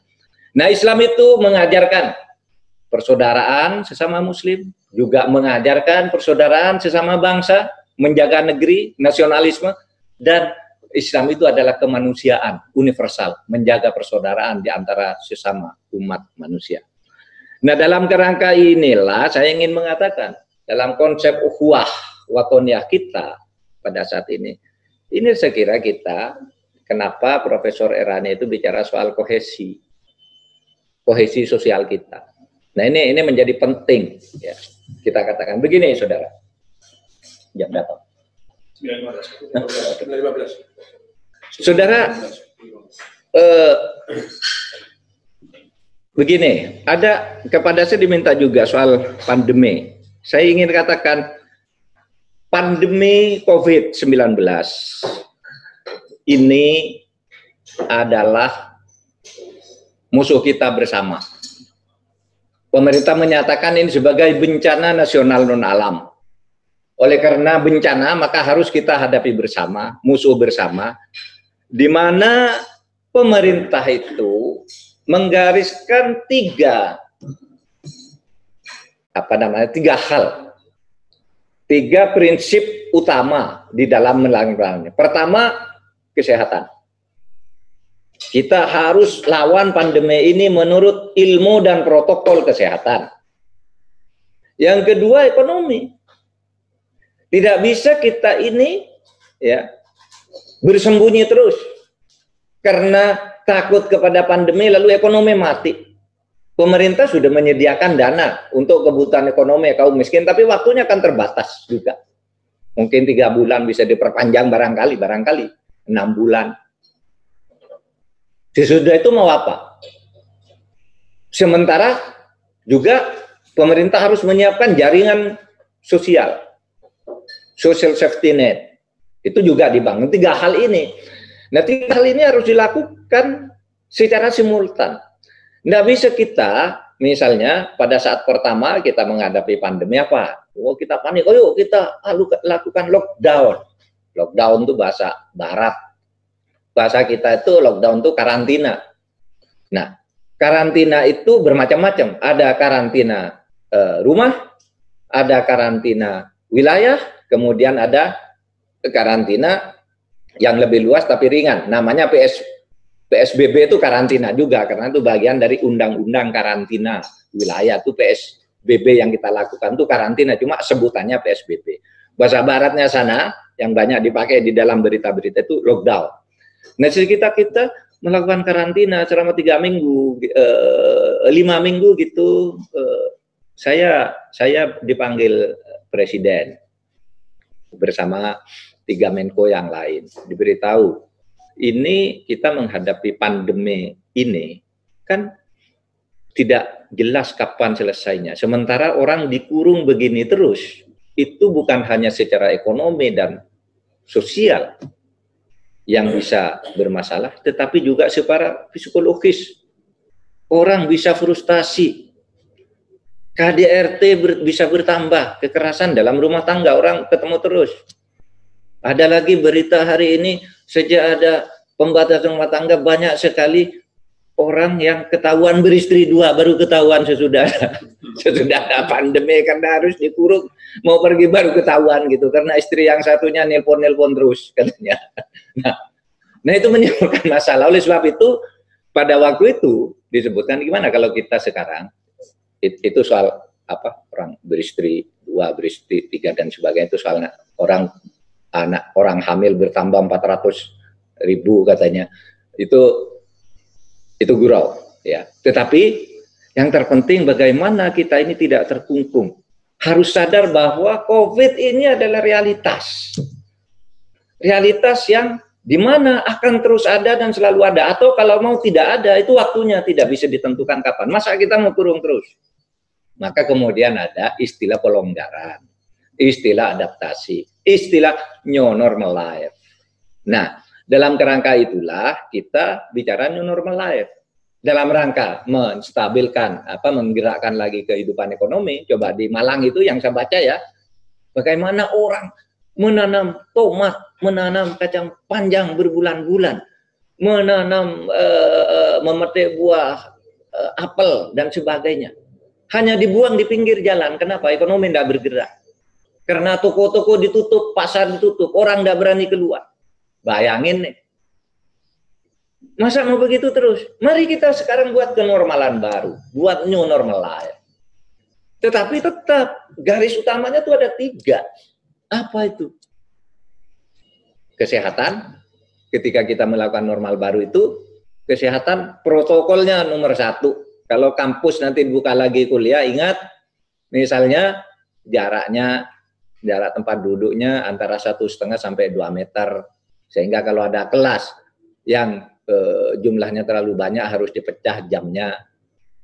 Nah, Islam itu mengajarkan persaudaraan sesama muslim, juga mengajarkan persaudaraan sesama bangsa, menjaga negeri, nasionalisme, dan Islam itu adalah kemanusiaan universal, menjaga persaudaraan di antara sesama umat manusia. Nah, dalam kerangka inilah saya ingin mengatakan, dalam konsep ukhuwah watoniyah kita pada saat ini saya kira kita, kenapa Profesor Erani itu bicara soal kohesi sosial kita. Nah, ini menjadi penting ya. Kita katakan begini, saudara. Jam berapa? 9.15. Saudara, begini, ada kepada saya diminta juga soal pandemi. Saya ingin katakan pandemi COVID-19 ini adalah musuh kita bersama. Pemerintah menyatakan ini sebagai bencana nasional non-alam. Oleh karena bencana, maka harus kita hadapi bersama, musuh bersama, di mana pemerintah itu menggariskan tiga hal. 3 prinsip utama di dalam menanggulanginya. Pertama, kesehatan. Kita harus lawan pandemi ini menurut ilmu dan protokol kesehatan. Yang kedua, ekonomi. Tidak bisa kita ini ya bersembunyi terus karena takut kepada pandemi lalu ekonomi mati. Pemerintah sudah menyediakan dana untuk kebutuhan ekonomi kaum miskin, tapi waktunya akan terbatas juga. Mungkin 3 bulan bisa diperpanjang barangkali 6 bulan. Sesudah itu mau apa? Sementara juga pemerintah harus menyiapkan jaringan sosial, social safety net. Itu juga dibangun 3 hal ini. Nah, 3 hal ini harus dilakukan secara simultan. Nggak bisa kita, misalnya pada saat pertama kita menghadapi pandemi apa? Oh, kita panik, oh yuk kita lakukan lockdown. Lockdown itu bahasa barat. Bahasa kita itu lockdown itu karantina. Nah, karantina itu bermacam-macam. Ada karantina rumah, ada karantina wilayah, kemudian ada karantina yang lebih luas tapi ringan. Namanya PSBB itu karantina juga, karena itu bagian dari undang-undang karantina wilayah. Itu PSBB yang kita lakukan itu karantina, cuma sebutannya PSBB. Bahasa baratnya sana yang banyak dipakai di dalam berita-berita itu lockdown. Nah, kita melakukan karantina selama 3 minggu, 5 minggu gitu. Saya dipanggil presiden bersama 3 Menko yang lain, diberitahu ini kita menghadapi pandemi ini kan tidak jelas kapan selesainya. Sementara orang dikurung begini terus, itu bukan hanya secara ekonomi dan sosial yang bisa bermasalah, tetapi juga secara psikologis. Orang bisa frustasi, KDRT bisa bertambah, kekerasan dalam rumah tangga, orang ketemu terus. Ada lagi berita hari ini, sejak ada pembatasan rumah tangga, banyak sekali orang yang ketahuan beristri 2, baru ketahuan sesudah ada pandemi, karena harus dikurung, mau pergi baru ketahuan gitu, karena istri yang satunya nelpon terus katanya. Nah itu menimbulkan masalah. Oleh sebab itu, pada waktu itu disebutkan gimana kalau kita sekarang, itu soal apa, orang beristri 2, beristri 3 dan sebagainya, itu soal orang hamil bertambah 400.000 katanya, itu gurau ya. Tetapi yang terpenting bagaimana kita ini tidak terkungkung, harus sadar bahwa COVID ini adalah realitas yang dimana akan terus ada dan selalu ada, atau kalau mau tidak ada, itu waktunya tidak bisa ditentukan kapan. Masa kita mau kurung terus? Maka kemudian ada istilah pelonggaran, istilah adaptasi, istilah new normal life. Nah, dalam kerangka itulah kita bicara new normal life. dalam rangka menstabilkan menggerakkan lagi kehidupan ekonomi. Coba di Malang itu yang saya baca ya, bagaimana orang menanam tomat, menanam kacang panjang berbulan-bulan, menanam memetik buah apel dan sebagainya. Hanya dibuang di pinggir jalan. Kenapa? Ekonomi tidak bergerak. Karena toko-toko ditutup, pasar ditutup, orang tidak berani keluar. Bayangin nih. Masa mau begitu terus? Mari kita sekarang buat kenormalan baru. Buat new normal life. Tetapi tetap, garis utamanya itu ada 3. Apa itu? Kesehatan. Ketika kita melakukan normal baru itu, kesehatan protokolnya nomor 1. Kalau kampus nanti buka lagi kuliah, ingat, misalnya jarak tempat duduknya antara 1,5 sampai 2 meter. Sehingga kalau ada kelas yang jumlahnya terlalu banyak harus dipecah jamnya,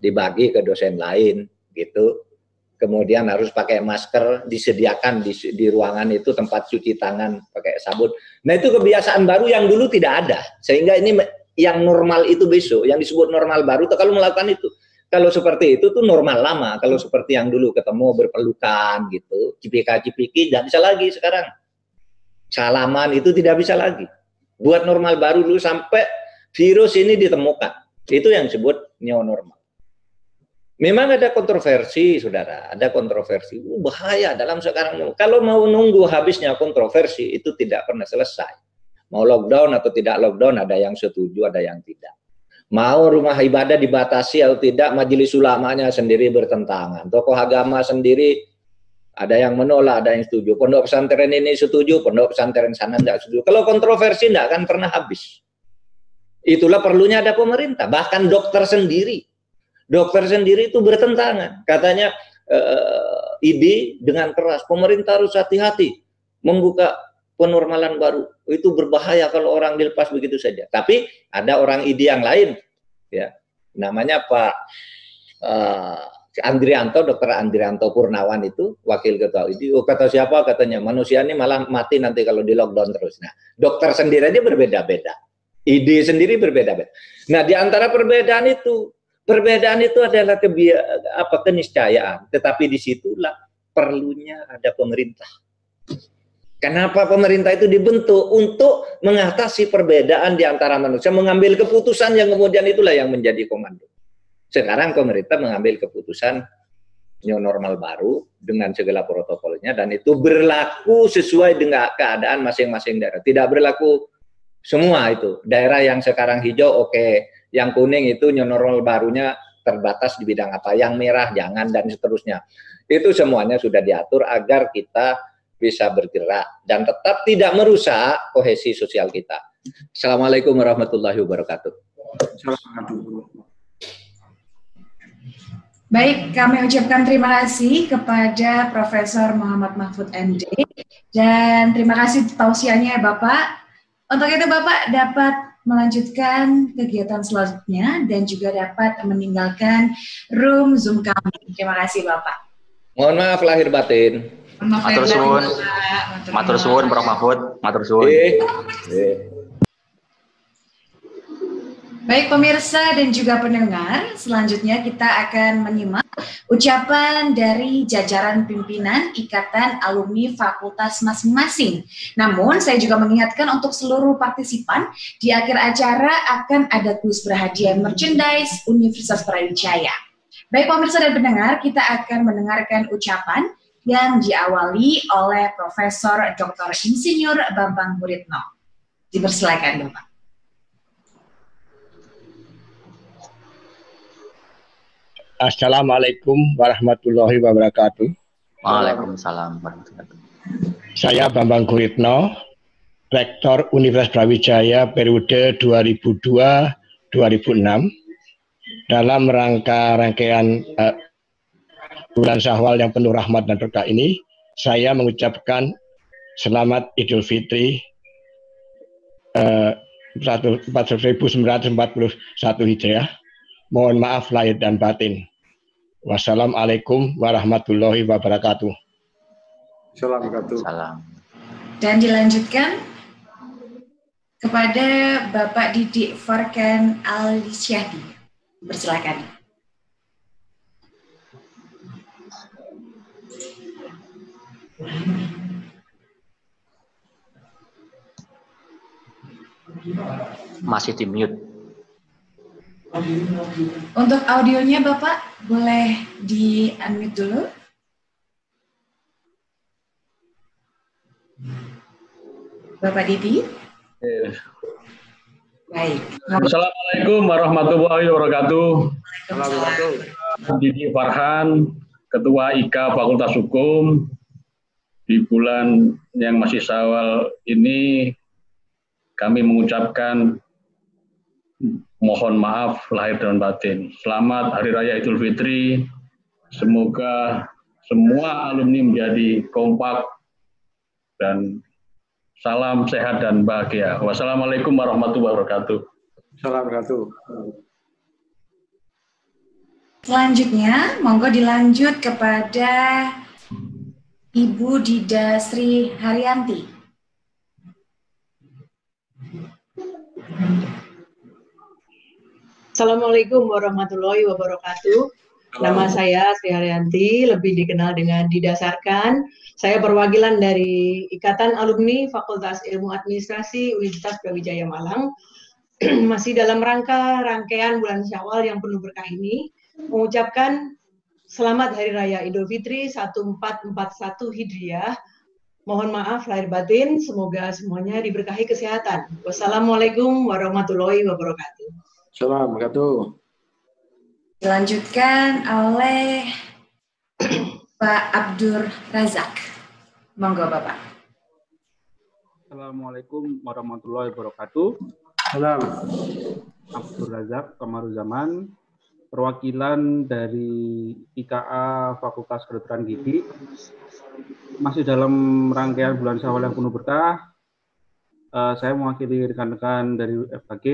dibagi ke dosen lain, gitu. Kemudian harus pakai masker, disediakan di ruangan itu tempat cuci tangan pakai sabun. Nah itu kebiasaan baru yang dulu tidak ada. Sehingga ini yang normal itu besok, yang disebut normal baru itu kalau melakukan itu. Kalau seperti itu tuh normal lama. Kalau seperti yang dulu ketemu berpelukan gitu, cipika-cipiki, tidak bisa lagi sekarang. Salaman itu tidak bisa lagi. Buat normal baru dulu sampai virus ini ditemukan. Itu yang disebut new normal. Memang ada kontroversi, saudara. Ada kontroversi. Bahaya dalam sekarang. Kalau mau nunggu habisnya kontroversi, itu tidak pernah selesai. Mau lockdown atau tidak lockdown, ada yang setuju, ada yang tidak. Mau rumah ibadah dibatasi atau tidak, majelis ulamanya sendiri bertentangan. Tokoh agama sendiri, ada yang menolak, ada yang setuju. Pondok pesantren ini setuju, pondok pesantren sana tidak setuju. Kalau kontroversi tidak akan pernah habis. Itulah perlunya ada pemerintah. Bahkan dokter sendiri. Dokter sendiri itu bertentangan. Katanya ID dengan keras. Pemerintah harus hati-hati membuka penormalan baru. Itu berbahaya kalau orang dilepas begitu saja. Tapi ada orang ID yang lain, ya, namanya Pak Andrianto, Dr. Andrianto Purnawan itu wakil ketua ID. Oh, kata siapa? Katanya manusia ini malah mati nanti kalau di lockdown terus. Nah, dokter sendiri aja berbeda-beda. ID sendiri berbeda-beda. Nah, di antara perbedaan itu adalah keniscayaan. Tetapi disitulah perlunya ada pemerintah. Kenapa pemerintah itu dibentuk? Untuk mengatasi perbedaan di antara manusia, mengambil keputusan yang kemudian itulah yang menjadi komando. Sekarang pemerintah mengambil keputusan new normal baru dengan segala protokolnya, dan itu berlaku sesuai dengan keadaan masing-masing daerah. Tidak berlaku semua itu. Daerah yang sekarang hijau, oke. Yang kuning itu new normal barunya terbatas di bidang apa. Yang merah jangan, dan seterusnya. Itu semuanya sudah diatur agar kita bisa bergerak dan tetap tidak merusak kohesi sosial kita. Assalamualaikum warahmatullahi wabarakatuh. Baik, kami ucapkan terima kasih kepada Profesor Muhammad Mahfud MD dan terima kasih tausiahnya Bapak. Untuk itu Bapak dapat melanjutkan kegiatan selanjutnya dan juga dapat meninggalkan room Zoom kami. Terima kasih Bapak. Mohon maaf lahir batin. Matur suwun. Matur suwun Prof Mahfud. Matur suwun. Baik pemirsa dan juga pendengar, selanjutnya kita akan menyimak ucapan dari jajaran pimpinan Ikatan Alumni Fakultas masing-masing. Namun saya juga mengingatkan untuk seluruh partisipan, di akhir acara akan ada kuis berhadiah merchandise Universitas Brawijaya. Baik pemirsa dan pendengar, kita akan mendengarkan ucapan yang diawali oleh Profesor Dr. Insinyur Bambang Guritno. Dipersilakan Bapak. Assalamualaikum warahmatullahi wabarakatuh. Waalaikumsalam warahmatullahi wabarakatuh. Saya Bambang Guritno, Rektor Universitas Brawijaya periode 2002-2006. Dalam rangkaian bulan Syawal yang penuh rahmat dan berkah ini, saya mengucapkan selamat Idul Fitri 1441 Hijriah. Mohon maaf lahir dan batin. Wassalamualaikum warahmatullahi wabarakatuh. Salam. Dan dilanjutkan kepada Bapak Didik Farkan Al-Syahdi. Persilakan. Masih di mute. Untuk audionya Bapak boleh di unmute dulu. Bapak Didi. Baik. Assalamualaikum warahmatullahi wabarakatuh. Didi Farhan, Ketua IKA Fakultas Hukum. Di bulan yang masih Syawal ini kami mengucapkan mohon maaf lahir dan batin. Selamat Hari Raya Idul Fitri. Semoga semua alumni menjadi kompak dan salam sehat dan bahagia. Wassalamualaikum warahmatullahi wabarakatuh. Assalamualaikum. Selanjutnya, monggo dilanjut kepada Ibu Dida Sri Haryanti. Assalamualaikum warahmatullahi wabarakatuh. Nama saya Sri Haryanti, lebih dikenal dengan Dida Sarkan. Saya perwakilan dari Ikatan Alumni Fakultas Ilmu Administrasi Universitas Brawijaya Malang. Masih dalam rangkaian bulan Syawal yang penuh berkah ini, mengucapkan selamat Hari Raya Idul Fitri 1441 Hijriah. Mohon maaf lahir batin, semoga semuanya diberkahi kesehatan. Wassalamualaikum warahmatullahi wabarakatuh. Assalamualaikum. Dilanjutkan oleh Pak Abdur Razak. Monggo Bapak. Assalamualaikum warahmatullahi wabarakatuh. Salam. Abdur Razak Kamaruzaman, perwakilan dari IKA Fakultas Kedokteran Gigi. Masih dalam rangkaian bulan Syawal yang penuh berkah, saya mewakili rekan-rekan dari FKG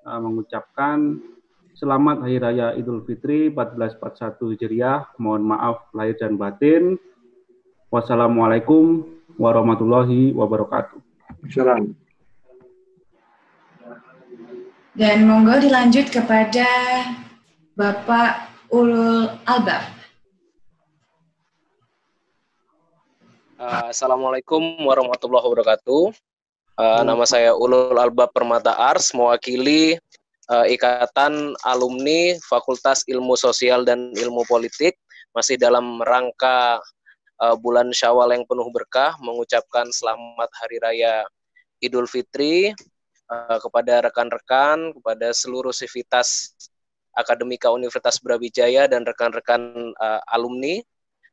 mengucapkan selamat Hari Raya Idul Fitri 1441 Hijriah. Mohon maaf lahir dan batin. Wassalamualaikum warahmatullahi wabarakatuh. Salam. Dan monggo dilanjut kepada Bapak Ulul Albab. Assalamualaikum warahmatullahi wabarakatuh. Nama saya Ulul Albab Permata Ars, mewakili Ikatan Alumni Fakultas Ilmu Sosial dan Ilmu Politik. Masih dalam rangka bulan Syawal yang penuh berkah, mengucapkan selamat Hari Raya Idul Fitri kepada rekan-rekan, kepada seluruh sivitas akademika Universitas Brawijaya dan rekan-rekan alumni.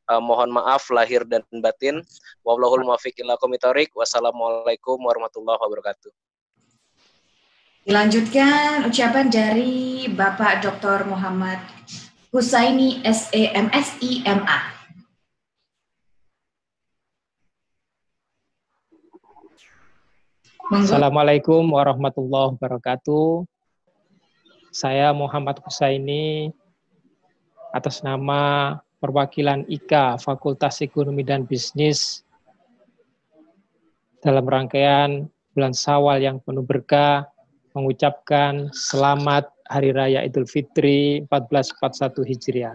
Mohon maaf lahir dan batin. Wallahul muwaffiq ila aqwamit thoriq. Wassalamualaikum warahmatullahi wabarakatuh. Dilanjutkan ucapan dari Bapak Dr. Muhammad Husaini SE MSI MA. Assalamualaikum warahmatullahi wabarakatuh. Saya Muhammad Husaini atas nama perwakilan IKA Fakultas Ekonomi dan Bisnis dalam rangkaian bulan Syawal yang penuh berkah mengucapkan selamat Hari Raya Idul Fitri 1441 Hijriah.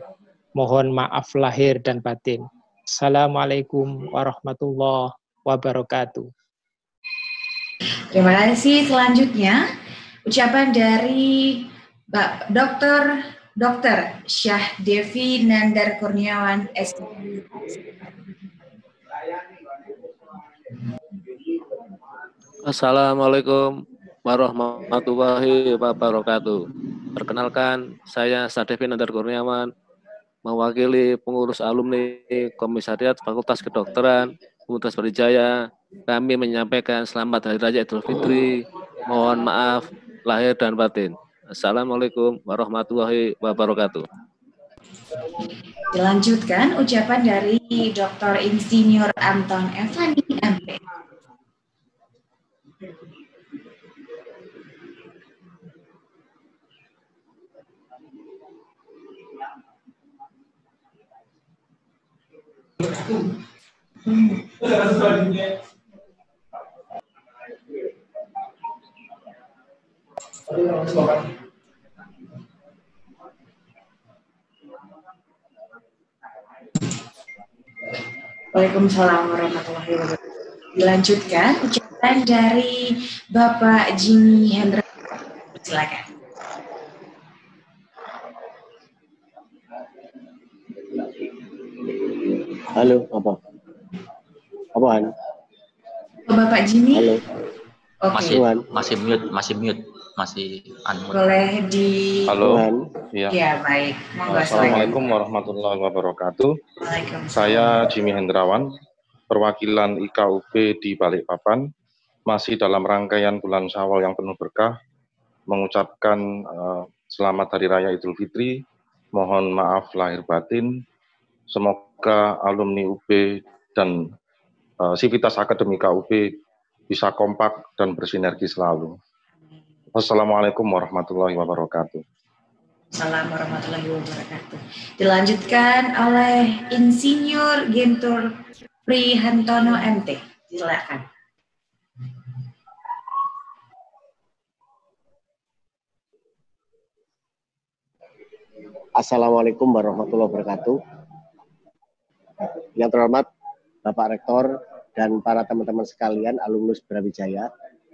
Mohon maaf lahir dan batin. Assalamualaikum warahmatullahi wabarakatuh. Terima kasih. Selanjutnya ucapan dari Dr. Syah Devi Nandar Kurniawan SPM. Assalamualaikum warahmatullahi wabarakatuh. Perkenalkan, saya Syah Devi Nandar Kurniawan, mewakili pengurus alumni Komisariat Fakultas Kedokteran Universitas Brawijaya. Kami menyampaikan selamat Hari Raya Idul Fitri. Mohon maaf lahir dan batin. Assalamualaikum warahmatullahi wabarakatuh. Dilanjutkan ucapan dari Dr. Insinyur Anton Evani MP. Waalaikumsalam warahmatullahi wabarakatuh. Dilanjutkan ucapan dari Bapak Jimmy Hendra. Silakan. Halo, apa? Apaan? Bapak Jimmy. Halo. Oke. Masih mute. Boleh di. Halo. Ya. Ya, baik. Assalamualaikum warahmatullahi wabarakatuh. Saya Jimmy Hendrawan, perwakilan IKUB di Balikpapan, masih dalam rangkaian bulan Syawal yang penuh berkah, mengucapkan selamat Hari Raya Idul Fitri, mohon maaf lahir batin, semoga alumni UB dan Sivitas Akademika UB bisa kompak dan bersinergi selalu. Wassalamualaikum warahmatullahi wabarakatuh. Assalamualaikum warahmatullahi wabarakatuh. Dilanjutkan oleh Insinyur Gentur Prihantono MT. Silakan. Assalamualaikum warahmatullahi wabarakatuh. Yang terhormat Bapak Rektor dan para teman-teman sekalian alumnus Brawijaya,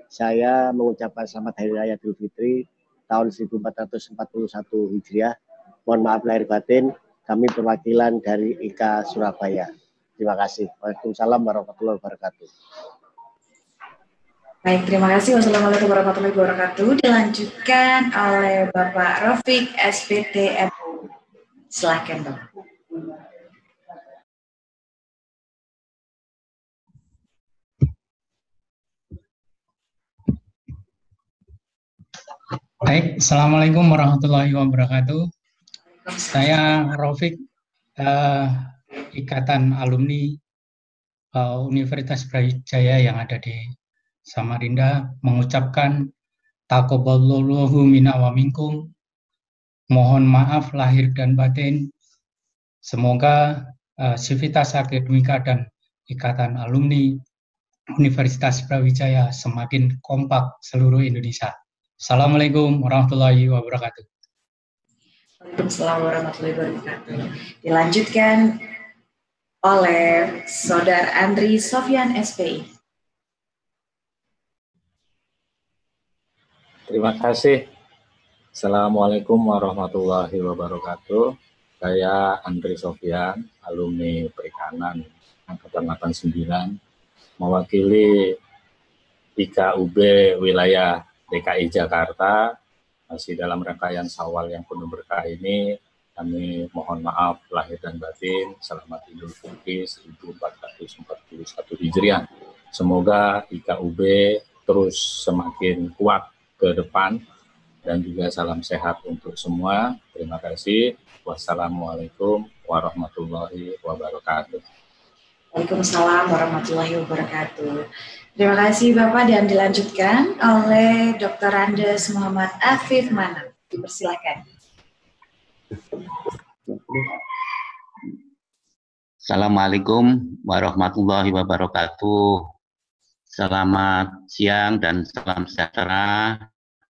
saya mengucapkan selamat Hari Raya Idul Fitri tahun 1441 Hijriah. Mohon maaf lahir batin, kami perwakilan dari IKA Surabaya. Terima kasih. Waalaikumsalam warahmatullahi wabarakatuh. Baik, terima kasih. Wassalamualaikum warahmatullahi wabarakatuh. Dilanjutkan oleh Bapak Rafiq SPT. Silakan, Bapak. Baik, Assalamualaikum warahmatullahi wabarakatuh. Saya Rafiq, Ikatan Alumni Universitas Brawijaya yang ada di Samarinda, mengucapkan taqabbalallahu minna wa minkum. Mohon maaf lahir dan batin. Semoga Sivitas Akademika dan Ikatan Alumni Universitas Brawijaya semakin kompak seluruh Indonesia. Assalamualaikum warahmatullahi wabarakatuh. Waalaikumsalam warahmatullahi wabarakatuh. Dilanjutkan oleh Saudara Andri Sofyan SPI. Terima kasih. Assalamualaikum warahmatullahi wabarakatuh. Saya Andri Sofyan, alumni Perikanan Angkatan 89, mewakili IKUB wilayah DKI Jakarta. Masih dalam rangkaian Syawal yang penuh berkah ini, kami mohon maaf lahir dan batin. Selamat Idul Fitri 1441 Hijriah. Semoga IKUB terus semakin kuat ke depan, dan juga salam sehat untuk semua. Terima kasih. Wassalamualaikum warahmatullahi wabarakatuh. Waalaikumsalam warahmatullahi wabarakatuh. Terima kasih Bapak, dan dilanjutkan oleh Dr. Andes Muhammad Afif Manaf. Dipersilakan. Assalamualaikum warahmatullahi wabarakatuh. Selamat siang dan salam sejahtera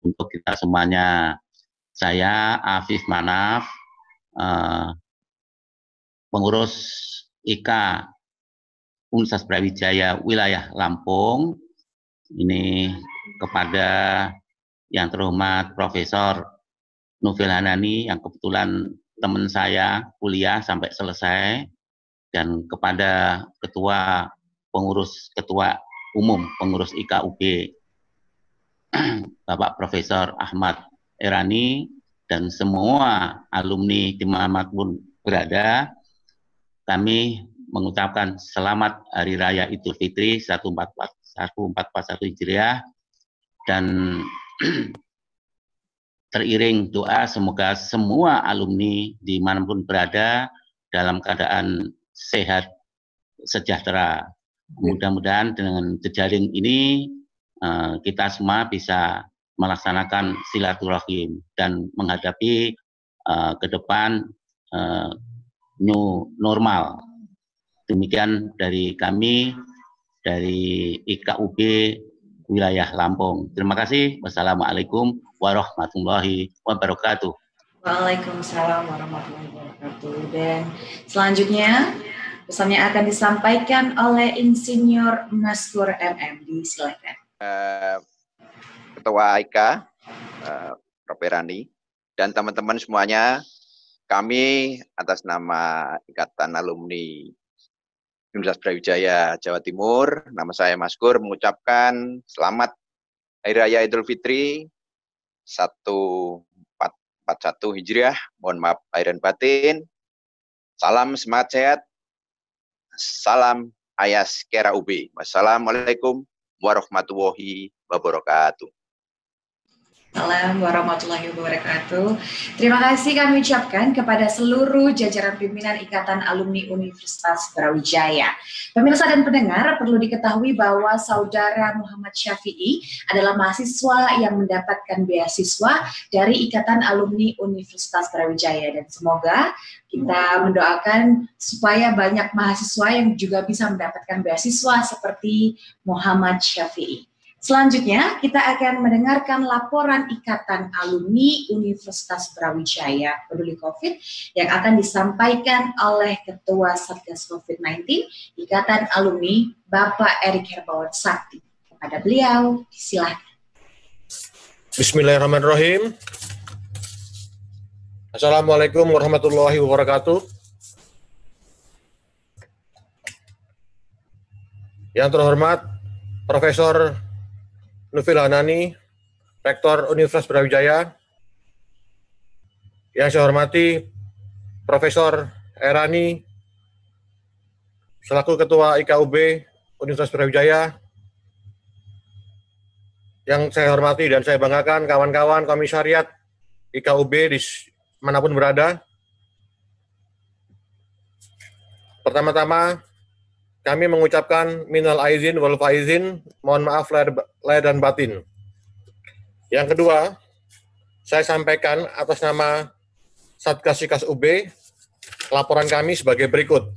untuk kita semuanya. Saya Afif Manaf, pengurus IK Universitas Brawijaya wilayah Lampung. Ini kepada yang terhormat Profesor Nufil Hanani yang kebetulan teman saya kuliah sampai selesai, dan kepada Ketua Umum Pengurus IKUB Bapak Profesor Ahmad Erani, dan semua alumni dimanapun berada, kami mengucapkan selamat Hari Raya Idul Fitri 1441 Hijriah, dan teriring doa semoga semua alumni dimanapun berada dalam keadaan sehat sejahtera. Mudah-mudahan dengan jejaring ini kita semua bisa melaksanakan silaturahim dan menghadapi ke depan new normal. Demikian dari kami, dari IKUB wilayah Lampung. Terima kasih. Wassalamualaikum warahmatullahi wabarakatuh. Waalaikumsalam warahmatullahi wabarakatuh. Dan selanjutnya Pesannya akan disampaikan oleh Insinyur Maskur MM. Disilakan. Ketua IKA, Prof. Rani, dan teman-teman semuanya, kami atas nama Ikatan Alumni Universitas Brawijaya Jawa Timur, nama saya Maskur, mengucapkan selamat Hari Raya Idul Fitri 1441 Hijriah, mohon maaf lahir dan batin, salam semangat sehat, salam Ayas Kera UB. Wassalamualaikum warahmatullahi wabarakatuh. Assalamualaikum warahmatullahi wabarakatuh. Terima kasih kami ucapkan kepada seluruh jajaran pimpinan Ikatan Alumni Universitas Brawijaya. Pemirsa dan pendengar, perlu diketahui bahwa Saudara Muhammad Syafi'i adalah mahasiswa yang mendapatkan beasiswa dari Ikatan Alumni Universitas Brawijaya, dan semoga kita mendoakan supaya banyak mahasiswa yang juga bisa mendapatkan beasiswa seperti Muhammad Syafi'i. Selanjutnya, kita akan mendengarkan laporan Ikatan Alumni Universitas Brawijaya Peduli COVID yang akan disampaikan oleh Ketua Satgas COVID-19 Ikatan Alumni, Bapak Erik Herbawan Sakti. Kepada beliau, silakan. Bismillahirrahmanirrahim. Assalamualaikum warahmatullahi wabarakatuh. Yang terhormat Profesor Nufil Hanani, Rektor Universitas Brawijaya. Yang saya hormati Profesor Erani, selaku Ketua IKUB Universitas Brawijaya. Yang saya hormati dan saya banggakan kawan-kawan komisariat IKUB di manapun berada. Pertama-tama, kami mengucapkan minal aizin wal faizin, mohon maaf lahir dan batin. Yang kedua, saya sampaikan atas nama Satgas Sikas UB, laporan kami sebagai berikut.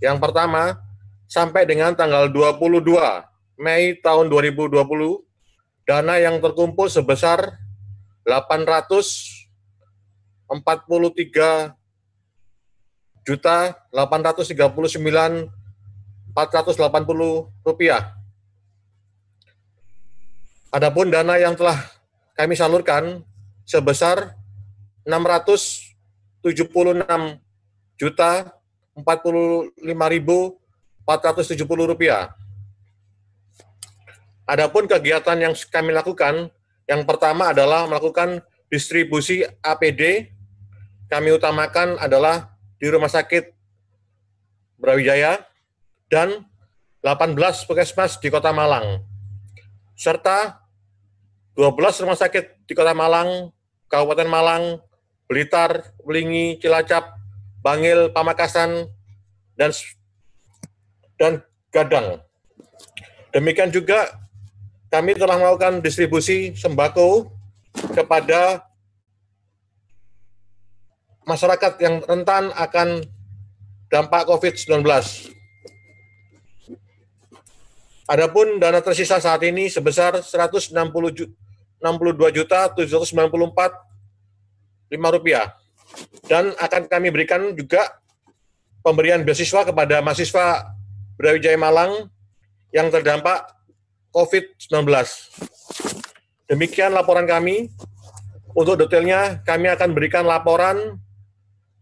Yang pertama, sampai dengan tanggal 22 Mei tahun 2020, dana yang terkumpul sebesar 843.839.480 rupiah. Adapun dana yang telah kami salurkan sebesar 676.045.470 rupiah. Adapun kegiatan yang kami lakukan, yang pertama adalah melakukan distribusi APD. Kami utamakan adalah di Rumah Sakit Brawijaya dan 18 puskesmas di Kota Malang, serta 12 rumah sakit di Kota Malang, Kabupaten Malang, Blitar, Belingi, Cilacap, Bangil, Pamekasan, dan Gadang. Demikian juga kami telah melakukan distribusi sembako kepada masyarakat yang rentan akan dampak COVID-19. Adapun dana tersisa saat ini sebesar 162.794.5 rupiah, dan akan kami berikan juga pemberian beasiswa kepada mahasiswa Brawijaya Malang yang terdampak COVID-19. Demikian laporan kami. Untuk detailnya, kami akan berikan laporan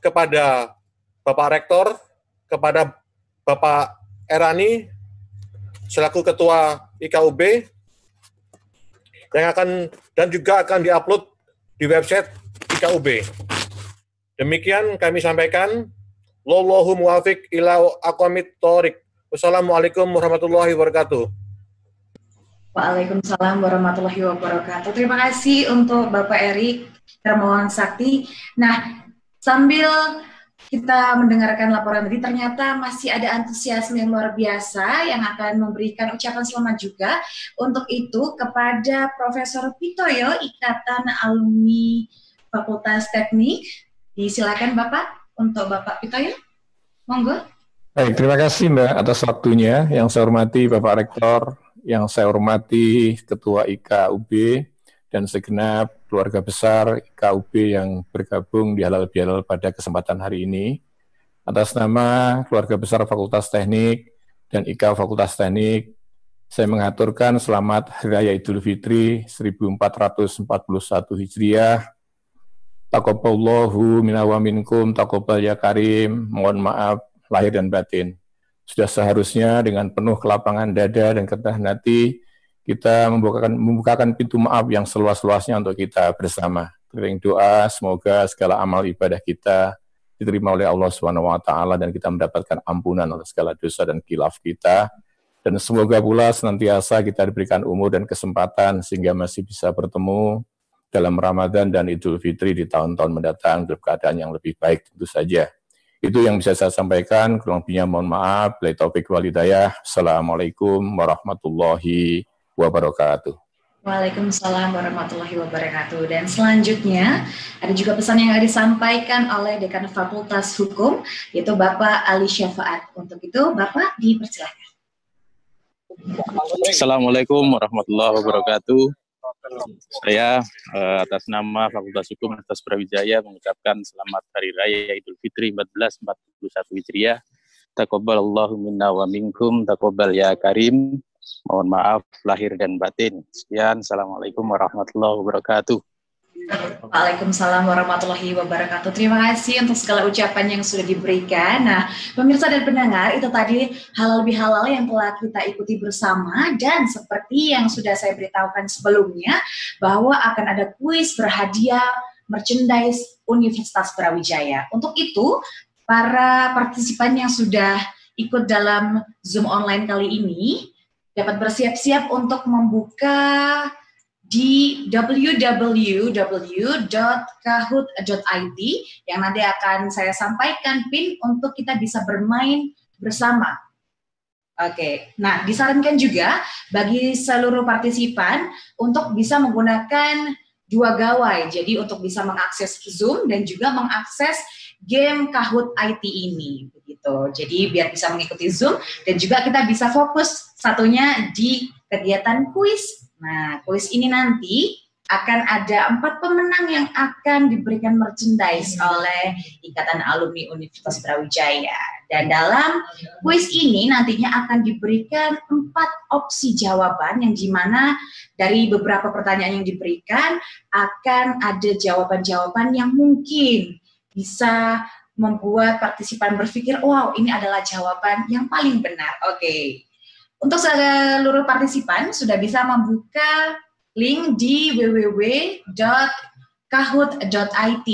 kepada Bapak Rektor, kepada Bapak Erani, selaku Ketua IKUB, yang akan dan juga akan diupload di website IKUB. Demikian kami sampaikan. Wallahu muwafiq ila aqwamit thoriq. Wassalamualaikum warahmatullahi wabarakatuh. Waalaikumsalam warahmatullahi wabarakatuh. Terima kasih untuk Bapak Erik Hermawan Sakti. Nah, sambil kita mendengarkan laporan tadi, ternyata masih ada antusiasme yang luar biasa yang akan memberikan ucapan selamat juga. Untuk itu kepada Profesor Pitoyo, Ikatan Alumni Fakultas Teknik. Disilakan Bapak, untuk Bapak Pitoyo. Monggo. Baik, terima kasih Mbak atas waktunya. Yang saya hormati Bapak Rektor, yang saya hormati Ketua IKUB, dan segenap keluarga besar IKUB yang bergabung di Halal Bihalal pada kesempatan hari ini. Atas nama keluarga besar Fakultas Teknik dan IKA Fakultas Teknik, saya mengaturkan selamat Hari Raya Idul Fitri 1441 Hijriah. Taqabbalallahu minna wa minkum, taqabbal ya karim, mohon maaf lahir dan batin. Sudah seharusnya dengan penuh kelapangan dada dan kerendahan hati, kita membukakan pintu maaf yang seluas-luasnya untuk kita bersama. Kering doa, semoga segala amal ibadah kita diterima oleh Allah SWT dan kita mendapatkan ampunan atas segala dosa dan khilaf kita. Dan semoga pula senantiasa kita diberikan umur dan kesempatan sehingga masih bisa bertemu dalam Ramadan dan Idul Fitri di tahun-tahun mendatang dalam keadaan yang lebih baik tentu saja. Itu yang bisa saya sampaikan, kurang lebihnya mohon maaf. Billahi taufiq wal hidayah. Assalamualaikum warahmatullahi wabarakatuh. Waalaikumsalam warahmatullahi wabarakatuh. Dan selanjutnya ada juga pesan yang akan disampaikan oleh Dekan Fakultas Hukum, yaitu Bapak Ali Syafaat. Untuk itu Bapak dipersilakan. Assalamualaikum warahmatullahi wabarakatuh. Saya atas nama Fakultas Hukum Universitas Brawijaya mengucapkan selamat Hari Raya Idul Fitri 1441 Hijriah. Taqabbalallahu minna wa minkum, taqabbal ya karim. Mohon maaf lahir dan batin. Sekian, Assalamualaikum warahmatullahi wabarakatuh. Waalaikumsalam warahmatullahi wabarakatuh. Terima kasih untuk segala ucapan yang sudah diberikan. Nah, pemirsa dan pendengar, itu tadi halal bihalal yang telah kita ikuti bersama, dan seperti yang sudah saya beritahukan sebelumnya, bahwa akan ada kuis berhadiah merchandise Universitas Brawijaya. Untuk itu, para partisipan yang sudah ikut dalam Zoom online kali ini dapat bersiap-siap untuk membuka di www.kahoot.it yang nanti akan saya sampaikan PIN untuk kita bisa bermain bersama. Oke, nah disarankan juga bagi seluruh partisipan untuk bisa menggunakan 2 gawai, jadi untuk bisa mengakses Zoom dan juga mengakses game Kahoot IT ini, begitu. Jadi biar bisa mengikuti Zoom dan juga kita bisa fokus satunya di kegiatan kuis. Nah, kuis ini nanti akan ada 4 pemenang yang akan diberikan merchandise oleh Ikatan Alumni Universitas Brawijaya. Dan dalam kuis ini nantinya akan diberikan 4 opsi jawaban yang dimana dari beberapa pertanyaan yang diberikan akan ada jawaban-jawaban yang mungkin bisa membuat partisipan berpikir, wow, ini adalah jawaban yang paling benar. Oke. Untuk seluruh partisipan sudah bisa membuka link di www.kahoot.it.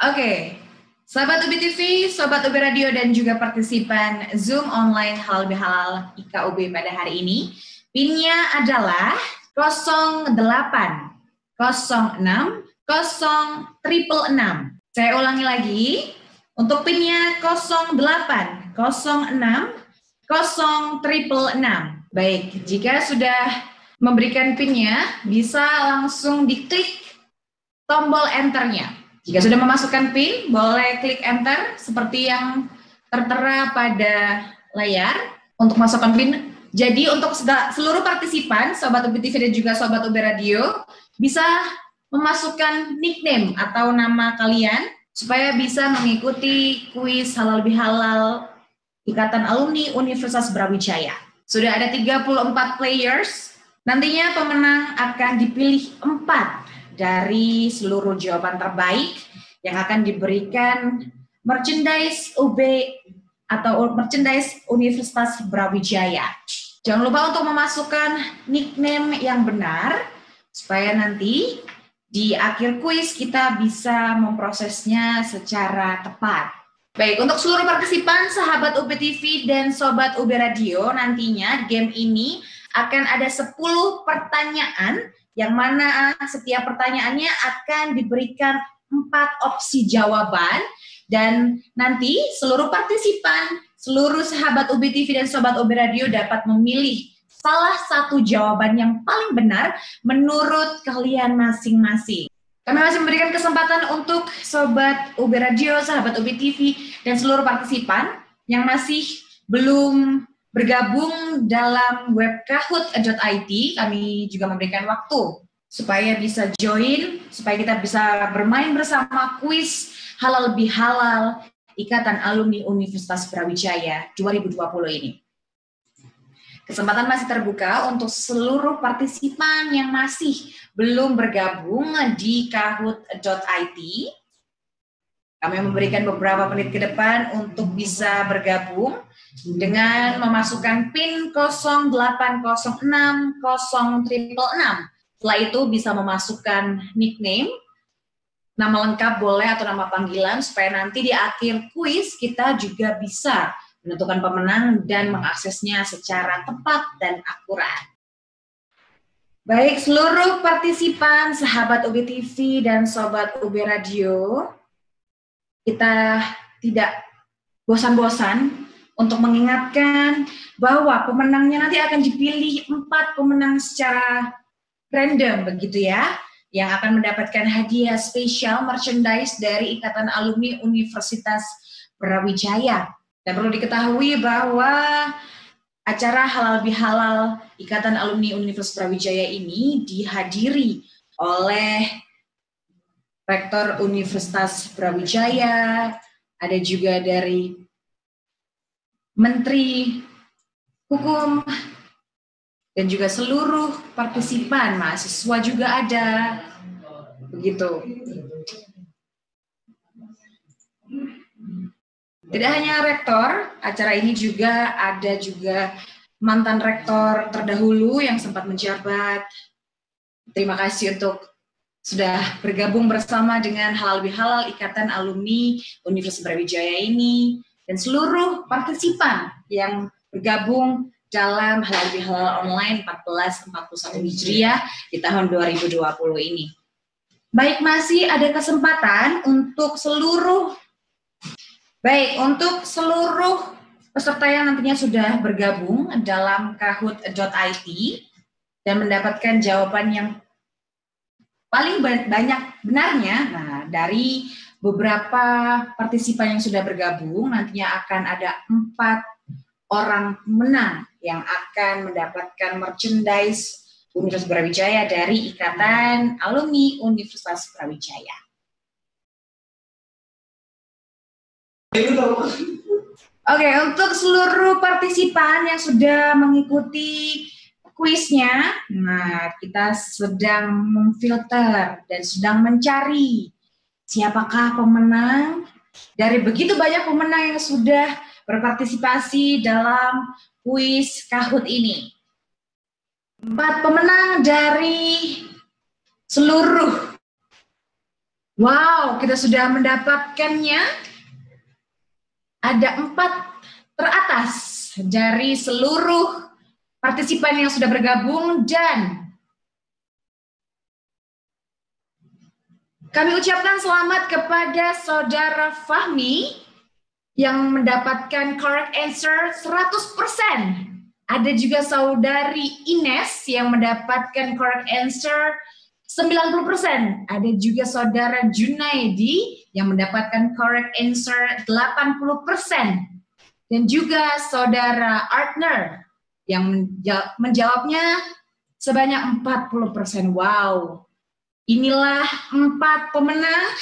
Oke, Sobat UB TV, Sobat UB Radio, dan juga partisipan Zoom online halal bihalal IKUB pada hari ini, PIN-nya adalah 08 06 06 Saya ulangi lagi, untuk PIN-nya 08 06 06 Baik, jika sudah memberikan PIN-nya, bisa langsung diklik tombol enter-nya. Jika sudah memasukkan PIN, boleh klik enter seperti yang tertera pada layar untuk masukkan PIN. Jadi untuk seluruh partisipan, Sobat UB TV dan juga Sobat UB Radio, bisa memasukkan nickname atau nama kalian supaya bisa mengikuti kuis halal bihalal Ikatan Alumni Universitas Brawijaya. Sudah ada 34 players. Nantinya pemenang akan dipilih 4 dari seluruh jawaban terbaik yang akan diberikan merchandise UB atau merchandise Universitas Brawijaya. Jangan lupa untuk memasukkan nickname yang benar supaya nanti di akhir kuis kita bisa memprosesnya secara tepat. Baik, untuk seluruh partisipan, sahabat UB TV dan Sobat UB Radio, nantinya game ini akan ada 10 pertanyaan, yang mana setiap pertanyaannya akan diberikan 4 opsi jawaban, dan nanti seluruh partisipan, seluruh sahabat UB TV dan Sobat UB Radio dapat memilih salah satu jawaban yang paling benar menurut kalian masing-masing. Kami masih memberikan kesempatan untuk Sobat UB Radio, sahabat UB TV, dan seluruh partisipan yang masih belum bergabung dalam web kahoot.it. Kami juga memberikan waktu supaya bisa join, supaya kita bisa bermain bersama kuis halal bihalal Ikatan Alumni Universitas Brawijaya 2020 ini. Kesempatan masih terbuka untuk seluruh partisipan yang masih belum bergabung di kahoot.it. Kami memberikan beberapa menit ke depan untuk bisa bergabung dengan memasukkan PIN 08060666. Setelah itu bisa memasukkan nickname, nama lengkap boleh atau nama panggilan, supaya nanti di akhir kuis kita juga bisa menentukan pemenang dan mengaksesnya secara tepat dan akurat. Baik, seluruh partisipan, sahabat UB TV dan sobat UB Radio, kita tidak bosan-bosan untuk mengingatkan bahwa pemenangnya nanti akan dipilih 4 pemenang secara random, begitu ya, yang akan mendapatkan hadiah spesial merchandise dari Ikatan Alumni Universitas Brawijaya. Dan perlu diketahui bahwa acara Halal Bihalal Ikatan Alumni Universitas Brawijaya ini dihadiri oleh Rektor Universitas Brawijaya, ada juga dari Menteri Hukum, dan juga seluruh partisipan, mahasiswa juga ada, begitu. Tidak hanya rektor, acara ini juga ada juga mantan rektor terdahulu yang sempat menjabat. Terima kasih untuk sudah bergabung bersama dengan Halal Bihalal Ikatan Alumni Universitas Brawijaya ini, dan seluruh partisipan yang bergabung dalam Halal Bihalal Online 1441 Hijriah di tahun 2020 ini. Baik, masih ada kesempatan untuk seluruh peserta yang nantinya sudah bergabung dalam kahoot.it dan mendapatkan jawaban yang paling banyak benarnya. Nah, dari beberapa partisipan yang sudah bergabung, nantinya akan ada 4 orang pemenang yang akan mendapatkan merchandise Universitas Brawijaya dari Ikatan Alumni Universitas Brawijaya. Oke, untuk seluruh partisipan yang sudah mengikuti kuisnya, nah kita sedang memfilter dan sedang mencari siapakah pemenang dari begitu banyak pemenang yang sudah berpartisipasi dalam kuis Kahoot ini. 4 pemenang dari seluruh. Wow, kita sudah mendapatkannya. Ada 4 teratas dari seluruh partisipan yang sudah bergabung, dan kami ucapkan selamat kepada Saudara Fahmi yang mendapatkan correct answer 100%. Ada juga Saudari Ines yang mendapatkan correct answer 90%. Ada juga Saudara Junaidi yang mendapatkan correct answer 80%. Dan juga Saudara Artner yang menjawabnya sebanyak 40%. Wow. Inilah 4 pemenang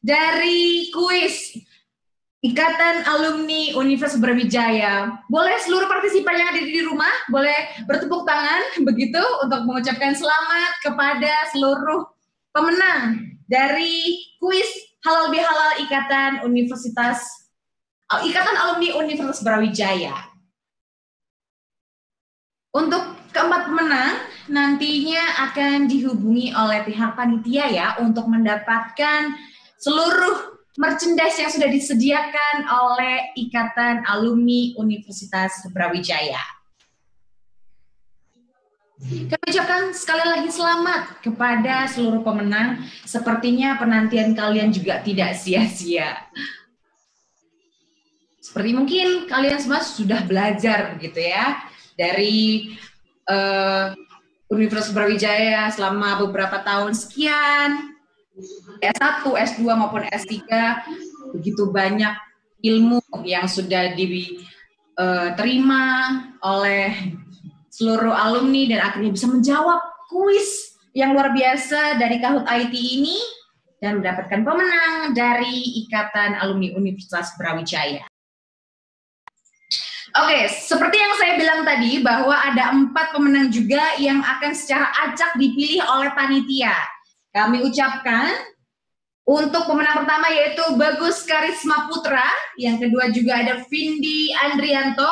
dari kuis Ikatan Alumni Universitas Brawijaya. Boleh seluruh partisipan yang ada di rumah, boleh bertepuk tangan begitu untuk mengucapkan selamat kepada seluruh pemenang dari kuis Halal Bihalal Ikatan Alumni Universitas Brawijaya. Untuk keempat pemenang nantinya akan dihubungi oleh pihak panitia ya untuk mendapatkan seluruh merchandise yang sudah disediakan oleh Ikatan Alumni Universitas Brawijaya. Kami ucapkan sekali lagi selamat kepada seluruh pemenang. Sepertinya penantian kalian juga tidak sia-sia. Seperti mungkin kalian semua sudah belajar gitu ya dari Universitas Brawijaya selama beberapa tahun sekian. S1, S2 maupun S3, begitu banyak ilmu yang sudah diterima oleh seluruh alumni dan akhirnya bisa menjawab kuis yang luar biasa dari Kahoot IT ini. dan mendapatkan pemenang dari Ikatan Alumni Universitas Brawijaya. Oke, seperti yang saya bilang tadi bahwa ada 4 pemenang juga yang akan secara acak dipilih oleh panitia. Kami ucapkan untuk pemenang pertama yaitu Bagus Karisma Putra, yang kedua juga ada Vindi Andrianto,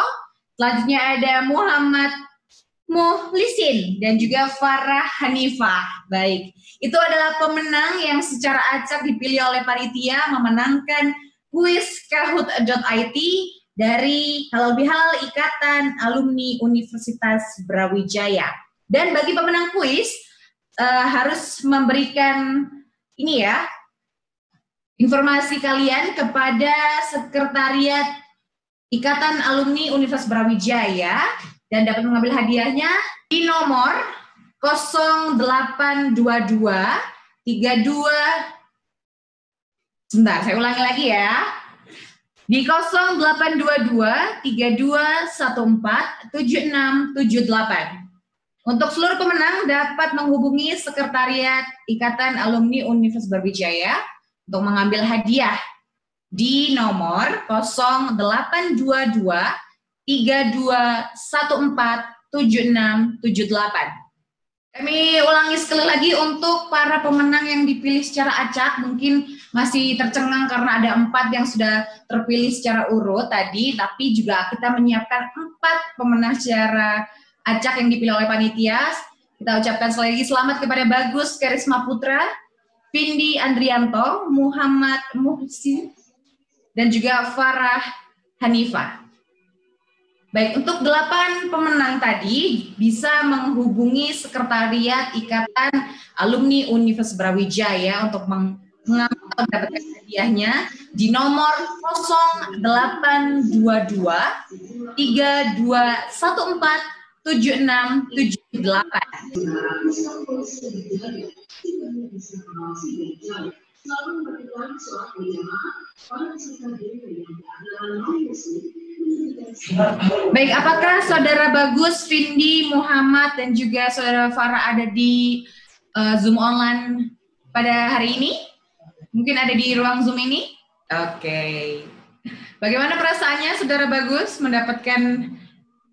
selanjutnya ada Muhammad Muhlisin dan juga Farah Hanifah. Baik, itu adalah pemenang yang secara acak dipilih oleh panitia memenangkan kuis Kahoot.IT dari Halal Bihalal Ikatan Alumni Universitas Brawijaya. Dan bagi pemenang kuis harus memberikan ini ya, informasi kalian kepada Sekretariat Ikatan Alumni Universitas Brawijaya dan dapat mengambil hadiahnya di nomor 0822 32. Sebentar, saya ulangi lagi ya. Di 0822 3214 7678. Untuk seluruh pemenang dapat menghubungi Sekretariat Ikatan Alumni Universitas Brawijaya untuk mengambil hadiah di nomor 0822 3214 7678. Kami ulangi sekali lagi untuk para pemenang yang dipilih secara acak, mungkin masih tercengang karena ada 4 yang sudah terpilih secara urut tadi, tapi juga kita menyiapkan 4 pemenang secara acak yang dipilih oleh panitia. Kita ucapkan sekali lagi selamat kepada Bagus Karisma Putra, Vindi Andrianto, Muhammad Muhsin, dan juga Farah Hanifah. Baik, untuk 8 pemenang tadi bisa menghubungi Sekretariat Ikatan Alumni Universitas Brawijaya untuk mendapatkan hadiahnya di nomor 0822 3214 7678. Baik, apakah Saudara Bagus, Vindi, Muhammad, dan juga Saudara Farah ada di Zoom online pada hari ini? Mungkin ada di ruang Zoom ini? Oke. Bagaimana perasaannya Saudara Bagus mendapatkan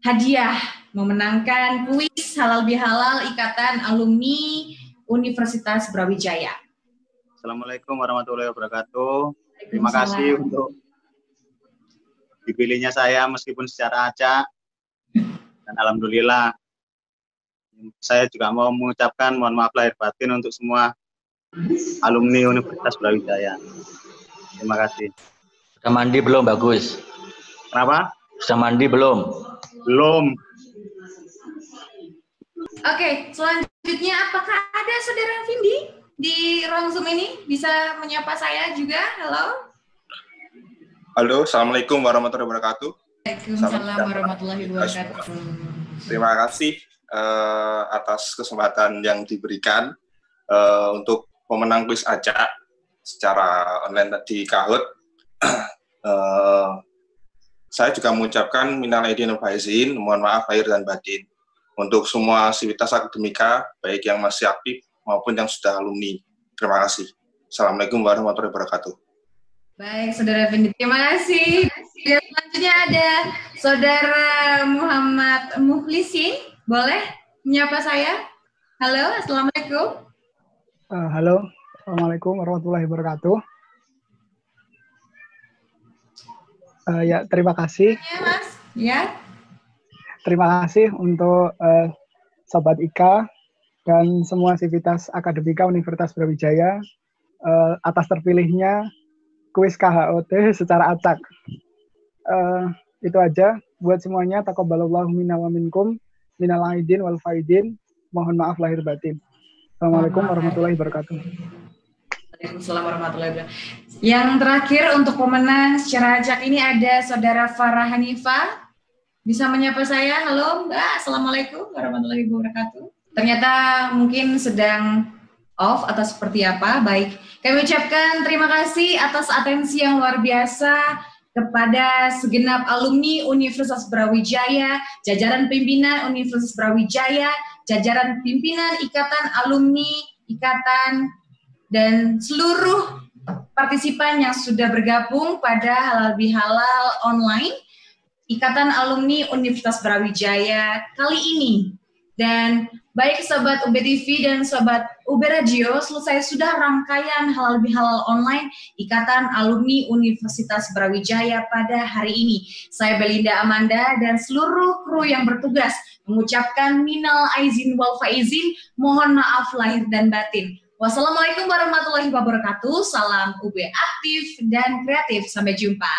hadiah, memenangkan kuis Halal Bihalal Ikatan Alumni Universitas Brawijaya? Assalamualaikum warahmatullahi wabarakatuh. Terima kasih untuk dipilihnya saya meskipun secara acak, dan alhamdulillah saya juga mau mengucapkan mohon maaf lahir batin untuk semua alumni Universitas Brawijaya. Terima kasih. Sudah mandi belum, Bagus? Kenapa? Sudah mandi belum? Belum. Oke, selanjutnya apakah ada Saudara Vindi di ruang Zoom ini? Bisa menyapa saya juga? Halo. Halo, Assalamualaikum warahmatullahi wabarakatuh. Waalaikumsalam warahmatullahi wabarakatuh. Terima kasih atas kesempatan yang diberikan untuk pemenang kuis acak secara online di Kahoot. Saya juga mengucapkan minal aidin wal faizin, mohon maaf lahir dan batin untuk semua sivitas akademika, baik yang masih aktif maupun yang sudah alumni. Terima kasih. Assalamualaikum warahmatullahi wabarakatuh. Baik, Saudara Vindi, terima kasih. Dan selanjutnya ada Saudara Muhammad Muhlisin, boleh menyapa saya? Halo, Assalamualaikum. Halo, Assalamualaikum warahmatullahi wabarakatuh. Ya, terima kasih. Ya, Mas. Ya. Terima kasih untuk Sobat Ika dan semua sivitas akademika Universitas Brawijaya atas terpilihnya kuis KHOT secara acak. Itu aja buat semuanya. Taqabbalallahu minna wa minkum minal aidin wal faidin. Mohon maaf lahir batin. Assalamualaikum warahmatullahi wabarakatuh. Waalaikumsalam warahmatullahi wabarakatuh. Yang terakhir untuk pemenang secara acak ini ada Saudara Farah Hanifah. Bisa menyapa saya? Halo Mbak, Assalamualaikum warahmatullahi wabarakatuh. Ternyata mungkin sedang off atau seperti apa. Baik, kami ucapkan terima kasih atas atensi yang luar biasa kepada segenap alumni Universitas Brawijaya, jajaran pimpinan Universitas Brawijaya, jajaran pimpinan Ikatan Alumni Ikatan dan seluruh partisipan yang sudah bergabung pada Halal Bihalal online Ikatan Alumni Universitas Brawijaya kali ini. Dan baik Sobat UB TV dan Sobat UB Radio, selesai sudah rangkaian Halal Bihalal online Ikatan Alumni Universitas Brawijaya pada hari ini. Saya Belinda Amanda dan seluruh kru yang bertugas mengucapkan minal aizin wal faizin, mohon maaf lahir dan batin. Wassalamualaikum warahmatullahi wabarakatuh. Salam UB aktif dan kreatif. Sampai jumpa.